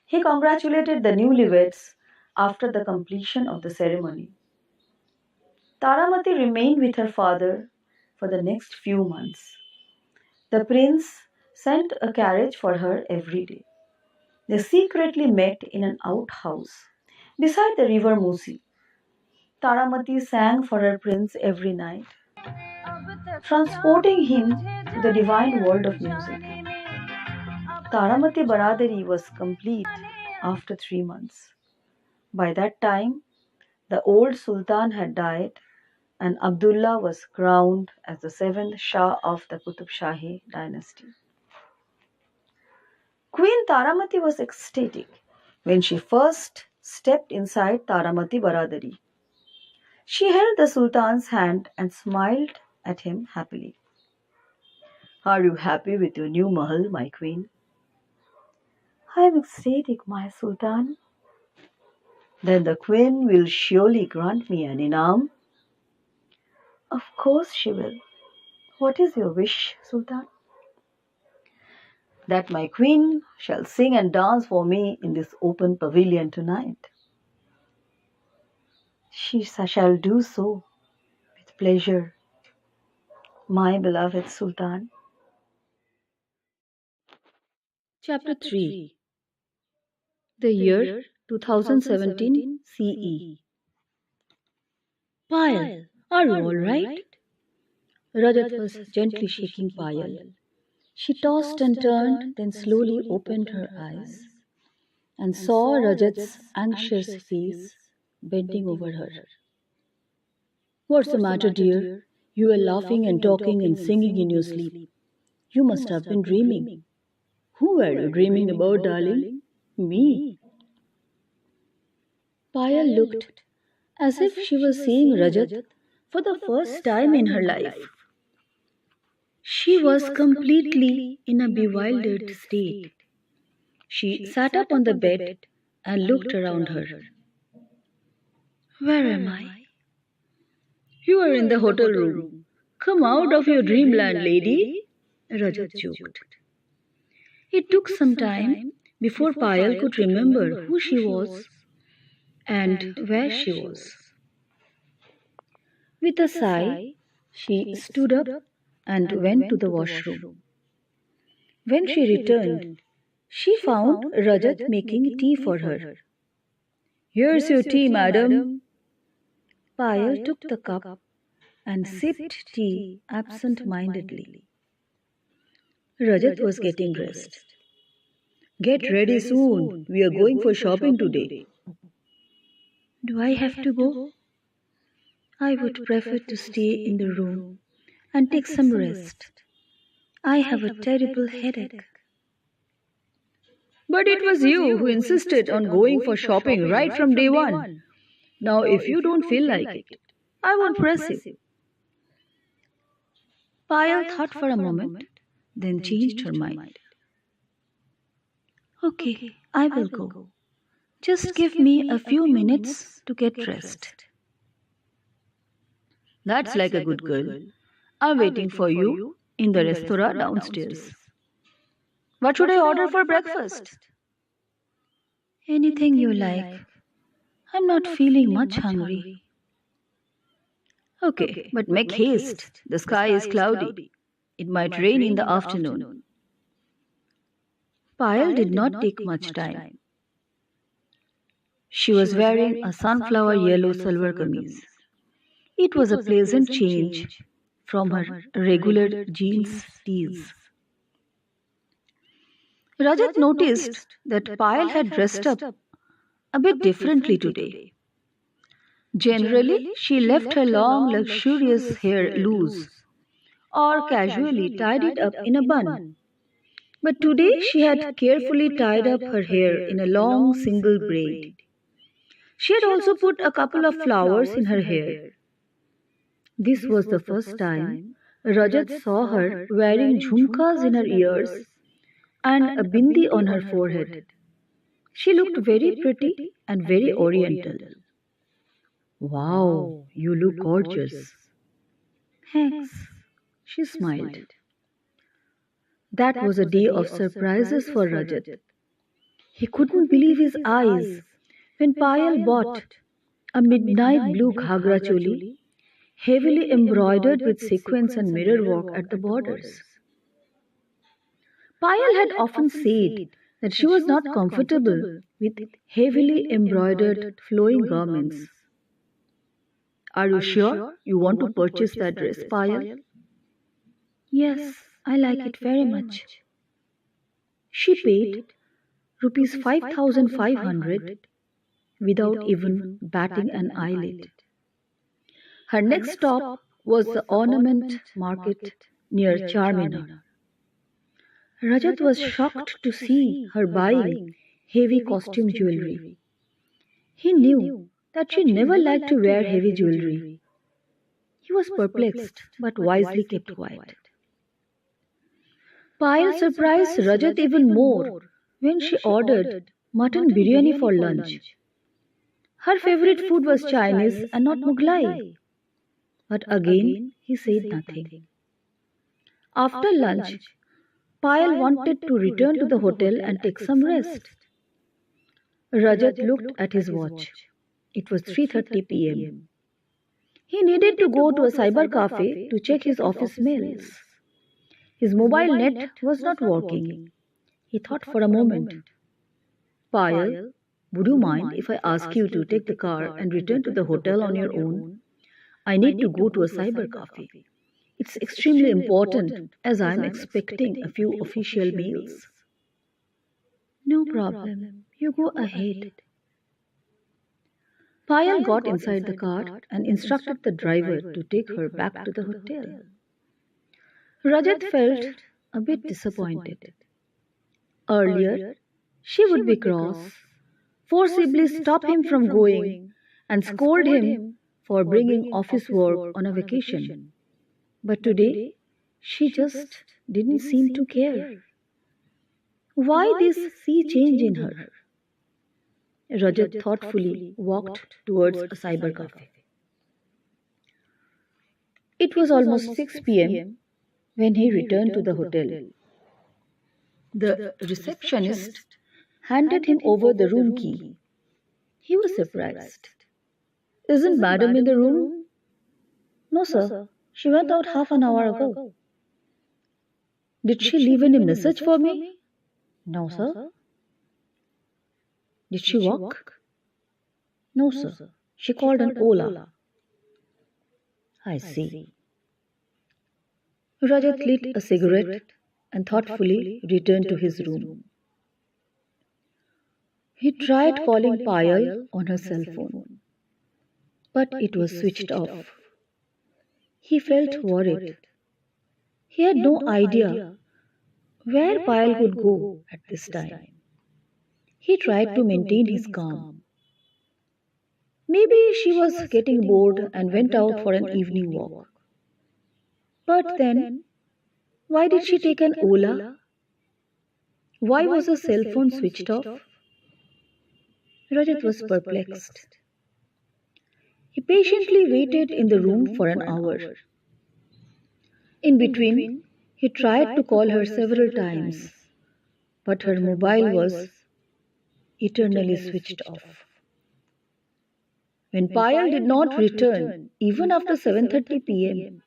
He congratulated the newlyweds after the completion of the ceremony. Taramati remained with her father for the next few months. The prince sent a carriage for her every day. They secretly met in an outhouse beside the river Musi. Taramati sang for her prince every night, transporting him to the divine world of music. Taramati Baradari was complete after 3 months. By that time, the old Sultan had died and Abdullah was crowned as the seventh Shah of the Qutb Shahi dynasty. Queen Taramati was ecstatic when she first stepped inside Taramati Baradari. She held the Sultan's hand and smiled at him happily. Are you happy with your new mahal, my queen? I am ecstatic, my Sultan. Then the queen will surely grant me an inam. Of course she will. What is your wish, Sultan? That my queen shall sing and dance for me in this open pavilion tonight. She shall do so with pleasure, my beloved Sultan. Chapter 3. The year 2017 CE. Payal, are you all right? Rajat was gently shaking Payal. She tossed and turned, then slowly opened her eyes and saw Rajat's anxious face bending over her. What's the matter, dear? You were laughing and talking and singing in your sleep. You must have been dreaming. Who were you dreaming about, darling? Me. Payal looked as if she was seeing Rajat for the first time in her life. She was completely in a bewildered state. She sat up on the bed and looked around her. Where am I? You are in the hotel room. Come out of your dreamland, lady, Rajat joked. It took some time before Payal could remember who she was and where she was. With a sigh, she stood up and went to the washroom. When she returned, she found Rajat making tea for her. Here's your tea, madam. Payal took the cup and sipped tea absent-mindedly. Rajat was getting dressed. Get ready soon. We are going for shopping today. Do I have to go? I would prefer to stay in the room and take some rest. I have a terrible headache. But it was you who insisted on going for shopping right from day one. Now, if you don't feel like it, I won't press you. Payal thought for a moment, then changed her mind. Okay, I will go. Just give me a few minutes to get dressed. That's like a good girl. I'm waiting for you in the restaurant downstairs. What should I order for breakfast? Anything you like. I'm not feeling much hungry. Okay, but make haste. The sky is cloudy. It might rain in the afternoon. Payal did not take much time. She was wearing a sunflower yellow silver kameez. It was a pleasant change from her regular jeans tees. Rajat noticed that Payal had dressed up a bit differently today. Generally, she left her long, luxurious hair loose or casually tied it up in a bun. But today she had carefully tied up her hair in a long single braid. She had also put a couple of flowers in her hair. This was the first time Rajat saw her wearing jhumkas in her ears and a bindi on her forehead. She looked very pretty and very oriental. Wow, you look gorgeous. Thanks, she smiled. That was a day of surprises for Rajat. He couldn't believe his eyes when Payal bought a midnight blue ghagra choli, heavily embroidered with sequins and mirrorwork at the borders. Payal had often said that she was not comfortable with heavily embroidered flowing garments. Are you sure you want to purchase that dress, Payal? Yes, I like it very much. She paid rupees 5,500 without even batting an eyelid. Her next stop was the ornament market near Charminar. Rajat was shocked to see her buying heavy costume jewelry. He knew that she never liked to wear heavy jewelry. He was perplexed but wisely kept quiet. Payal surprised Rajat even more when she ordered mutton biryani for lunch. Her favorite food was Chinese and not Mughlai. But again, he said nothing. After lunch, Payal wanted to return to the hotel and take some rest. Rajat looked at his watch. It was 3:30 p.m. He needed to go to a cyber cafe to check his office mails. His mobile net was not working. He thought for a moment. Payal, would you mind if I ask you to take the car and return to the hotel on your own? I need to go to a cyber cafe. It's extremely important as I am expecting a few official mails. No problem. You go ahead. Payal got inside the car and instructed the driver to take her back to the hotel. Rajat felt a bit disappointed. Earlier, she would be cross, forcibly stop him from going, and scold him for bringing office work on a vacation. But today, she just didn't seem to care. Why this sea change in her? Rajat thoughtfully walked towards a cyber cafe. It was almost 6 p.m. when he returned to the hotel. The receptionist handed him over the room key. He was surprised. Isn't madam in the room? No, sir. She went out half an hour ago. Did she leave any message for me? No, sir. Did she walk? No, sir. She called an Ola. I see. Rajat lit a cigarette and thoughtfully returned to his room. He tried calling Payal on her cell phone, but it was switched off. He felt worried. He had no idea where Payal would go at this time. He tried to maintain his calm. Maybe she was getting bored and went out for an evening walk. But then, why did she take an Ola? Why was her cell phone switched off? Rajat was perplexed. He patiently waited in the room for an hour. In between, he tried to call her several times, but her mobile was eternally switched off. When Payal did not return, even after 7:30 p.m.,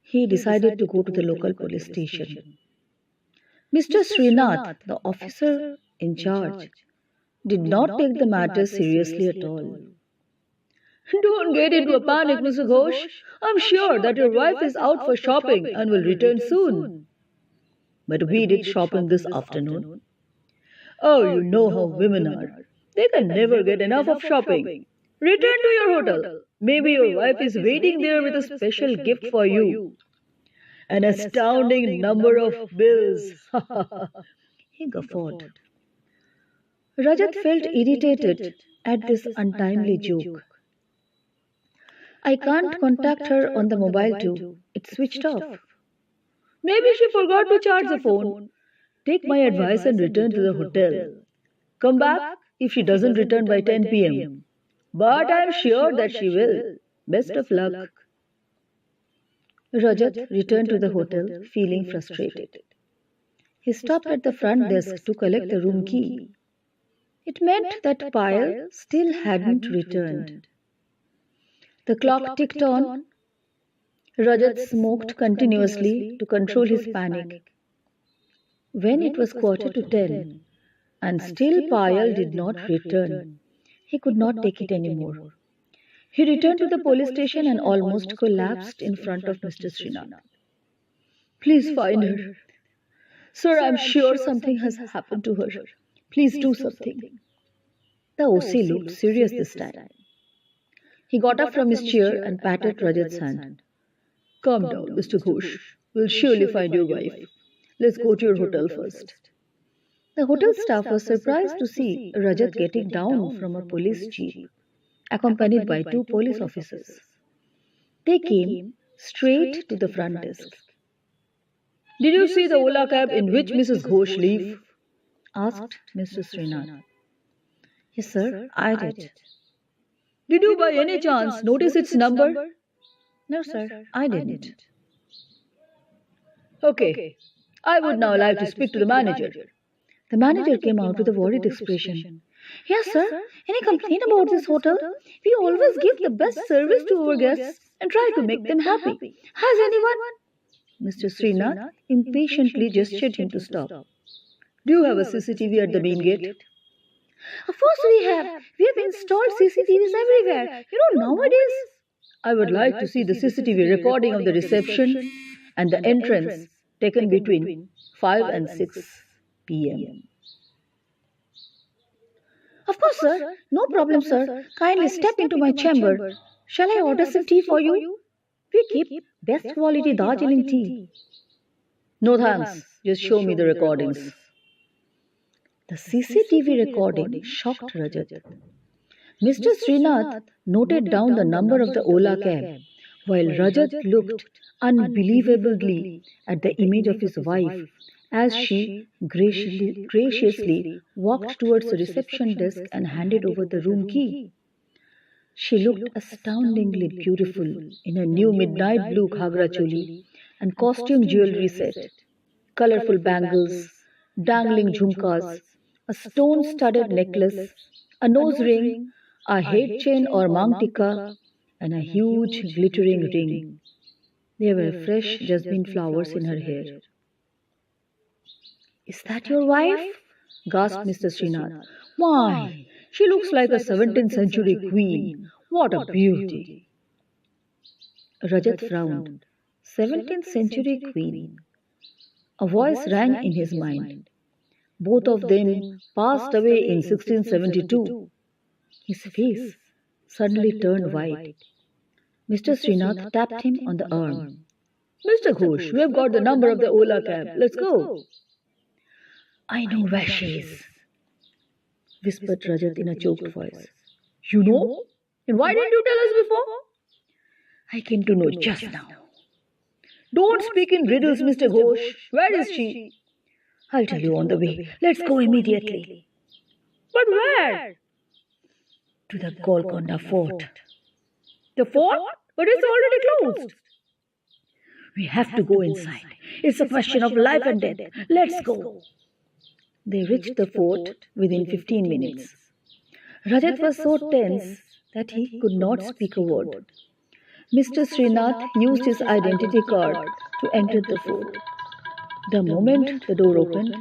he decided to go to the local police station. Mr. Srinath, the officer in charge, did not take the matter seriously at all. Don't get into a panic, Mr. Ghosh. I'm sure that your wife is out for shopping and will return soon. But we did shopping this afternoon. Oh, you know how women are. They can never get enough of shopping. Return to your hotel. Maybe your wife is waiting there with a special gift for you. An astounding number of bills. He guffawed. Rajat felt irritated at this untimely joke. I can't contact her on the mobile too. It's switched off. Maybe she forgot to charge the phone. Take my advice and return to the hotel. Come back if she doesn't return by 10 p.m. But I am sure that she will. Best of luck. Rajat returned to the hotel feeling frustrated. He stopped at the front desk to collect the room key. It meant that Payal still hadn't returned. The clock ticked on. Rajat smoked continuously to control his panic. When it was 10:15, and still Payal did not return, he could not take it anymore. He returned to the police station and almost collapsed in front of Mr. Srinath. Please find her. Sir, I'm sure something has happened to her. Please do something. The OC looked serious this time. He got up from his chair and patted Rajat's hand. Calm down, Mr. Ghosh. We'll surely find your wife. Let's go to your hotel first. The hotel staff was surprised to see Rajat getting down from a police jeep, accompanied by 2 police officers. They came straight to the front desk. Did you see the Ola cab in which Mrs. Ghosh lived? Asked Mr. Srinath. Yes, sir, I did. Did you by any chance notice its number? No, sir, I didn't. Okay, I would now like to speak to the manager. The manager came out with a worried expression. Yes, sir, any complaint about this hotel? We always give the best service to our guests and try to make them happy. Has anyone? Mr. Srinath impatiently gestured him to stop. Do you have a CCTV at the main gate? Of course we have. We have installed CCTVs everywhere. Nowadays. I would like to see the CCTV recording of the reception and the entrance taken between 5 and 6 p.m. Of course, sir. No problem, sir. Kindly step into my chamber. Shall I order some tea for you? We keep best quality Darjeeling tea. No thanks. Just show me the recordings. The CCTV recording shocked Rajat. Mr. Srinath noted down the number of the Ola cab, while Rajat looked unbelievably at the image of his wife as she graciously walked towards the reception desk and handed over the room key. She looked astoundingly beautiful in a new midnight blue ghagra choli and costume jewelry set, colorful bangles, dangling jhumkas, a stone-studded necklace, a nose ring, a head chain or mang tikka, and a huge glittering ring. There were fresh jasmine flowers in her hair. Is that your wife? Gasped Mr. Srinath. My, she looks like a 17th century queen. What a beauty. Rajat frowned. 17th century queen. A voice rang in his mind. Both of them passed away in 1672. His face suddenly turned white. Mr. Srinath tapped him on the arm. Mr. Ghosh, we have got the number of the Ola cab. Let's go. I know where she is, whispered Rajat in a choked voice. You know? And why didn't you tell us before? I came to know just now. Don't speak in riddles, Mr. Ghosh. Where is she? I'll tell you on the way. Let's go immediately. But where? To the Golconda fort. The fort? But it's already closed. We have to go inside. It's a question of life and death. Let's go. They reached the fort within 15 minutes. Rajat was so tense that he could not speak a word. Mr. Srinath used his identity card to enter the fort. The moment the door opened,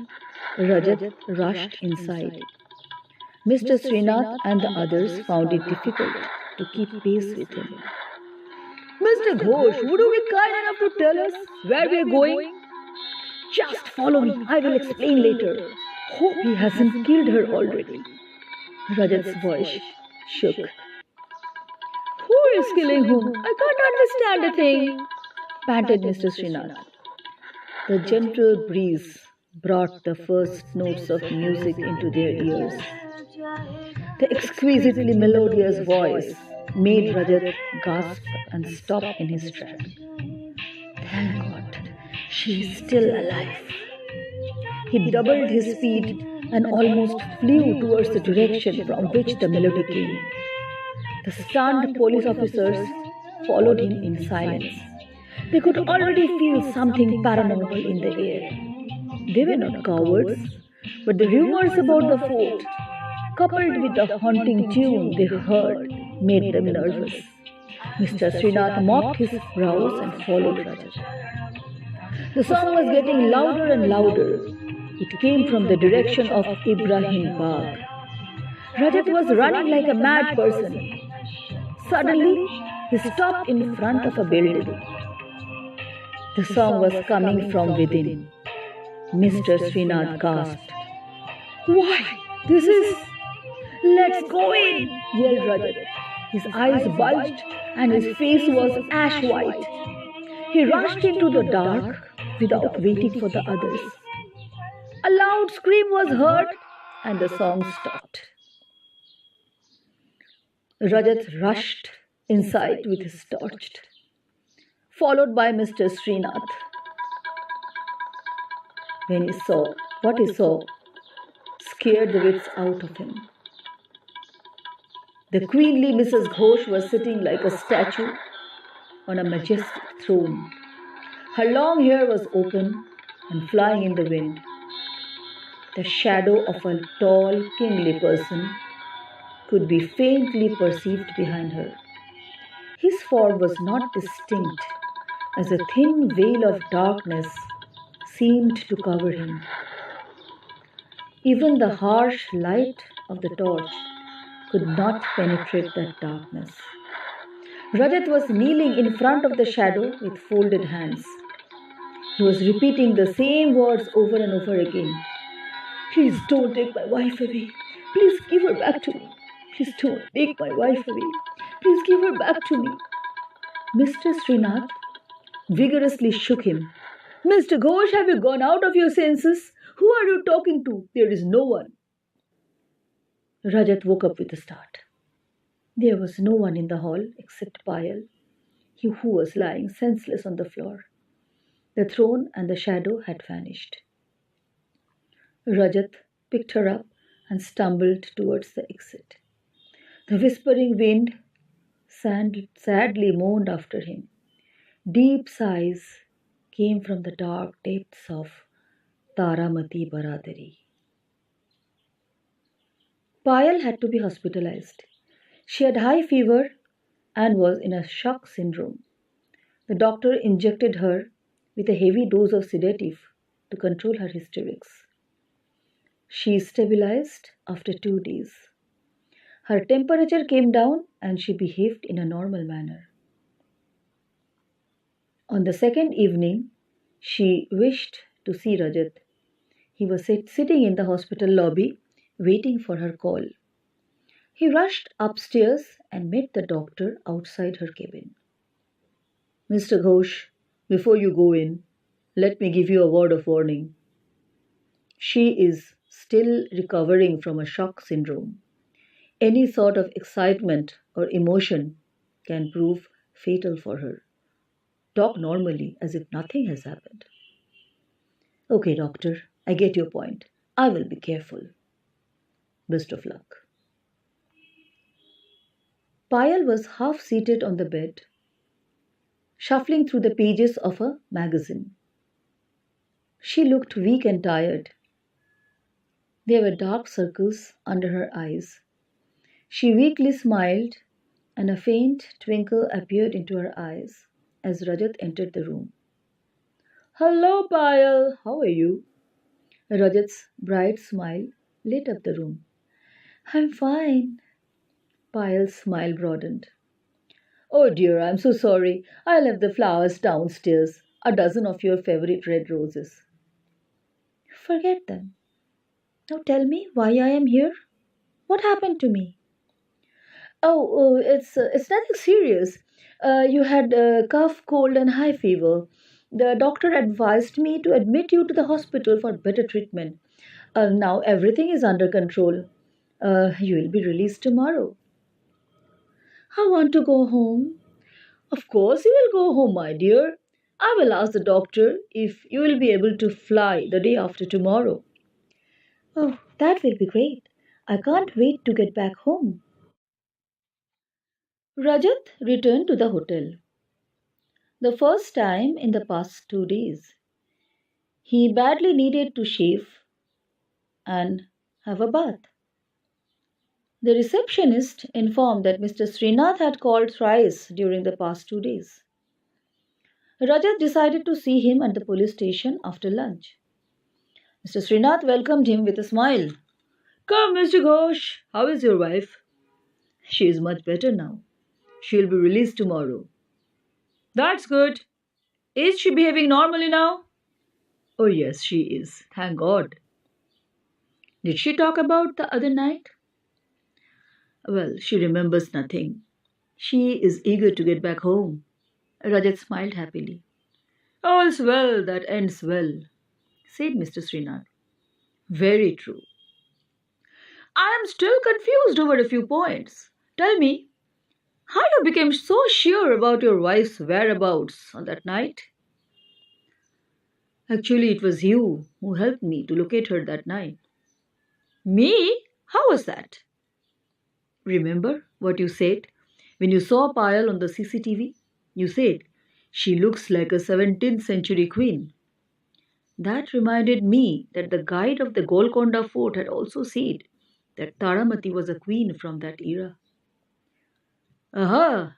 Rajat rushed inside. Mr. Srinath and the others found it difficult to keep pace with him. Mr. Ghosh, would you be kind enough to tell us where we are going? Just follow me, I will explain later. Hope he hasn't killed her already. Rajat's voice shook. Who is killing whom? I can't understand a thing, panted Mr. Srinath. The gentle breeze brought the first notes of music into their ears. The exquisitely melodious voice made Rajat gasp and stop in his track. Thank God, she is still alive. He doubled his speed and almost flew towards the direction from which the melody came. The stunned police officers followed him in silence. They could already feel something paranormal in the air. They were not cowards, but the rumors about the fort, coupled with the haunting tune they heard, made them nervous. Mr. Srinath mopped his brows and followed Rajat. The song was getting louder and louder. It came from the direction of Ibrahim Bagh. Rajat was running like a mad person. Suddenly, he stopped in front of a building. The song was coming from within. Mr. Srinath gasped. Why, this is... Let's go in, yelled Rajat. His eyes bulged and his face was ash white. He rushed into the dark without waiting for the others. A loud scream was heard and the song stopped. Rajat rushed inside with his torch, followed by Mr. Srinath. When he saw what he saw, scared the wits out of him. The queenly Mrs. Ghosh was sitting like a statue on a majestic throne. Her long hair was open and flying in the wind. The shadow of a tall, kingly person could be faintly perceived behind her. His form was not distinct, as a thin veil of darkness seemed to cover him. Even the harsh light of the torch could not penetrate that darkness. Rajat was kneeling in front of the shadow with folded hands. He was repeating the same words over and over again. Please don't take my wife away. Please give her back to me. Please don't take my wife away. Please give her back to me. Mr. Srinath vigorously shook him. Mr. Ghosh, have you gone out of your senses? Who are you talking to? There is no one. Rajat woke up with a start. There was no one in the hall except Payal, who was lying senseless on the floor. The throne and the shadow had vanished. Rajat picked her up and stumbled towards the exit. The whispering wind sadly moaned after him. Deep sighs came from the dark depths of Taramati Baradari. Payal had to be hospitalized. She had high fever and was in a shock syndrome. The doctor injected her with a heavy dose of sedative to control her hysterics. She stabilized after 2 days. Her temperature came down and she behaved in a normal manner. On the second evening, she wished to see Rajat. He was sitting in the hospital lobby waiting for her call. He rushed upstairs and met the doctor outside her cabin. Mr. Ghosh, before you go in, let me give you a word of warning. She is still recovering from a shock syndrome. Any sort of excitement or emotion can prove fatal for her. Talk normally as if nothing has happened. Okay, doctor, I get your point. I will be careful. Best of luck. Payal was half seated on the bed, shuffling through the pages of a magazine. She looked weak and tired. There were dark circles under her eyes. She weakly smiled, and a faint twinkle appeared into her eyes as Rajat entered the room. Hello, Payal. How are you? Rajat's bright smile lit up the room. I'm fine. Payal's smile broadened. Oh dear, I'm so sorry. I left the flowers downstairs. A dozen of your favorite red roses. Forget them. Now tell me why I am here. What happened to me? It's nothing serious. You had cough, cold, and high fever. The doctor advised me to admit you to the hospital for better treatment. Now everything is under control. You will be released tomorrow. I want to go home. Of course, you will go home, my dear. I will ask the doctor if you will be able to fly the day after tomorrow. Oh, that will be great. I can't wait to get back home. Rajat returned to the hotel. The first time in the past 2 days. He badly needed to shave and have a bath. The receptionist informed that Mr. Srinath had called thrice during the past 2 days. Rajat decided to see him at the police station after lunch. Mr. Srinath welcomed him with a smile. Come, Mr. Ghosh, how is your wife? She is much better now. She will be released tomorrow. That's good. Is she behaving normally now? Oh, yes, she is. Thank God. Did she talk about the other night? Well, she remembers nothing. She is eager to get back home. Rajat smiled happily. All's well that ends well, said Mr. Srinath. Very true. I am still confused over a few points. Tell me, how you became so sure about your wife's whereabouts on that night? Actually, it was you who helped me to locate her that night. Me? How was that? Remember what you said when you saw Payal on the CCTV? You said, she looks like a 17th century queen. That reminded me that the guide of the Golconda fort had also said that Taramati was a queen from that era. Aha!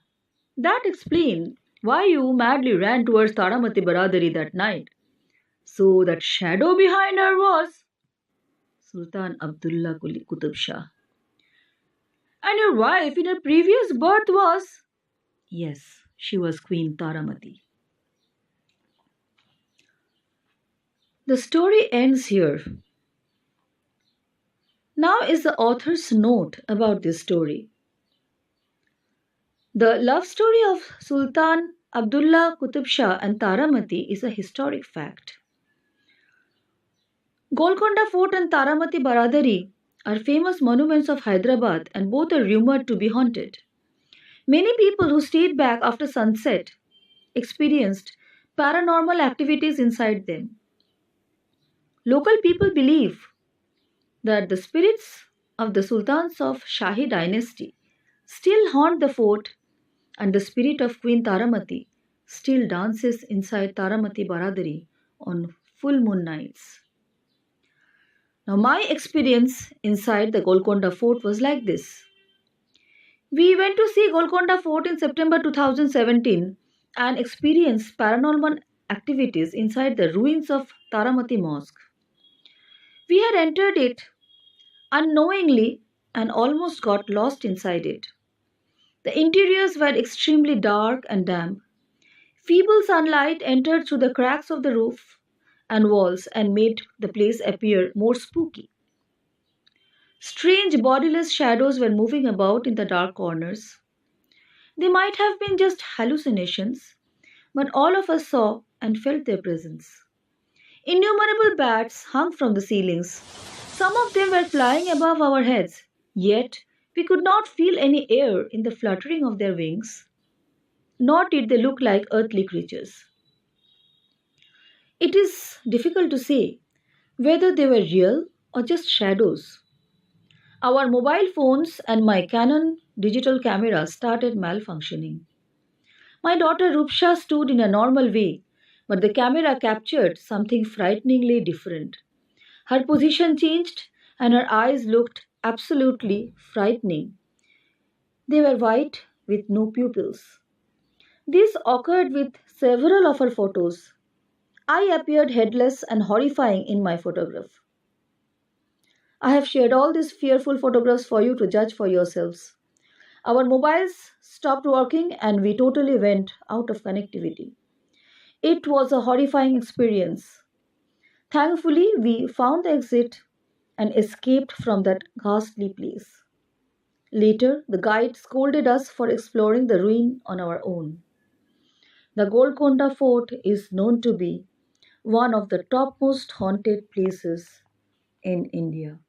That explained why you madly ran towards Taramati Baradari that night. So that shadow behind her was Sultan Abdullah Quli Qutb Shah. And your wife in her previous birth was? Yes, she was Queen Taramati. The story ends here. Now is the author's note about this story. The love story of Sultan Abdullah Qutb Shah and Taramati is a historic fact. Golconda Fort and Taramati Baradari are famous monuments of Hyderabad and both are rumored to be haunted. Many people who stayed back after sunset experienced paranormal activities inside them. Local people believe that the spirits of the Sultans of Shahi dynasty still haunt the fort and the spirit of Queen Taramati still dances inside Taramati Baradari on full moon nights. Now, my experience inside the Golconda Fort was like this. We went to see Golconda Fort in September 2017 and experienced paranormal activities inside the ruins of Taramati Mosque. We had entered it unknowingly and almost got lost inside it. The interiors were extremely dark and damp. Feeble sunlight entered through the cracks of the roof and walls and made the place appear more spooky. Strange bodiless shadows were moving about in the dark corners. They might have been just hallucinations, but all of us saw and felt their presence. Innumerable bats hung from the ceilings. Some of them were flying above our heads, yet we could not feel any air in the fluttering of their wings, nor did they look like earthly creatures. It is difficult to say whether they were real or just shadows. Our mobile phones and my Canon digital camera started malfunctioning. My daughter Rupsha stood in a normal way, but the camera captured something frighteningly different. Her position changed and her eyes looked absolutely frightening. They were white with no pupils. This occurred with several of her photos. I appeared headless and horrifying in my photograph. I have shared all these fearful photographs for you to judge for yourselves. Our mobiles stopped working and we totally went out of connectivity. It was a horrifying experience. Thankfully, we found the exit and escaped from that ghastly place. Later, the guide scolded us for exploring the ruin on our own. The Golconda Fort is known to be one of the topmost haunted places in India.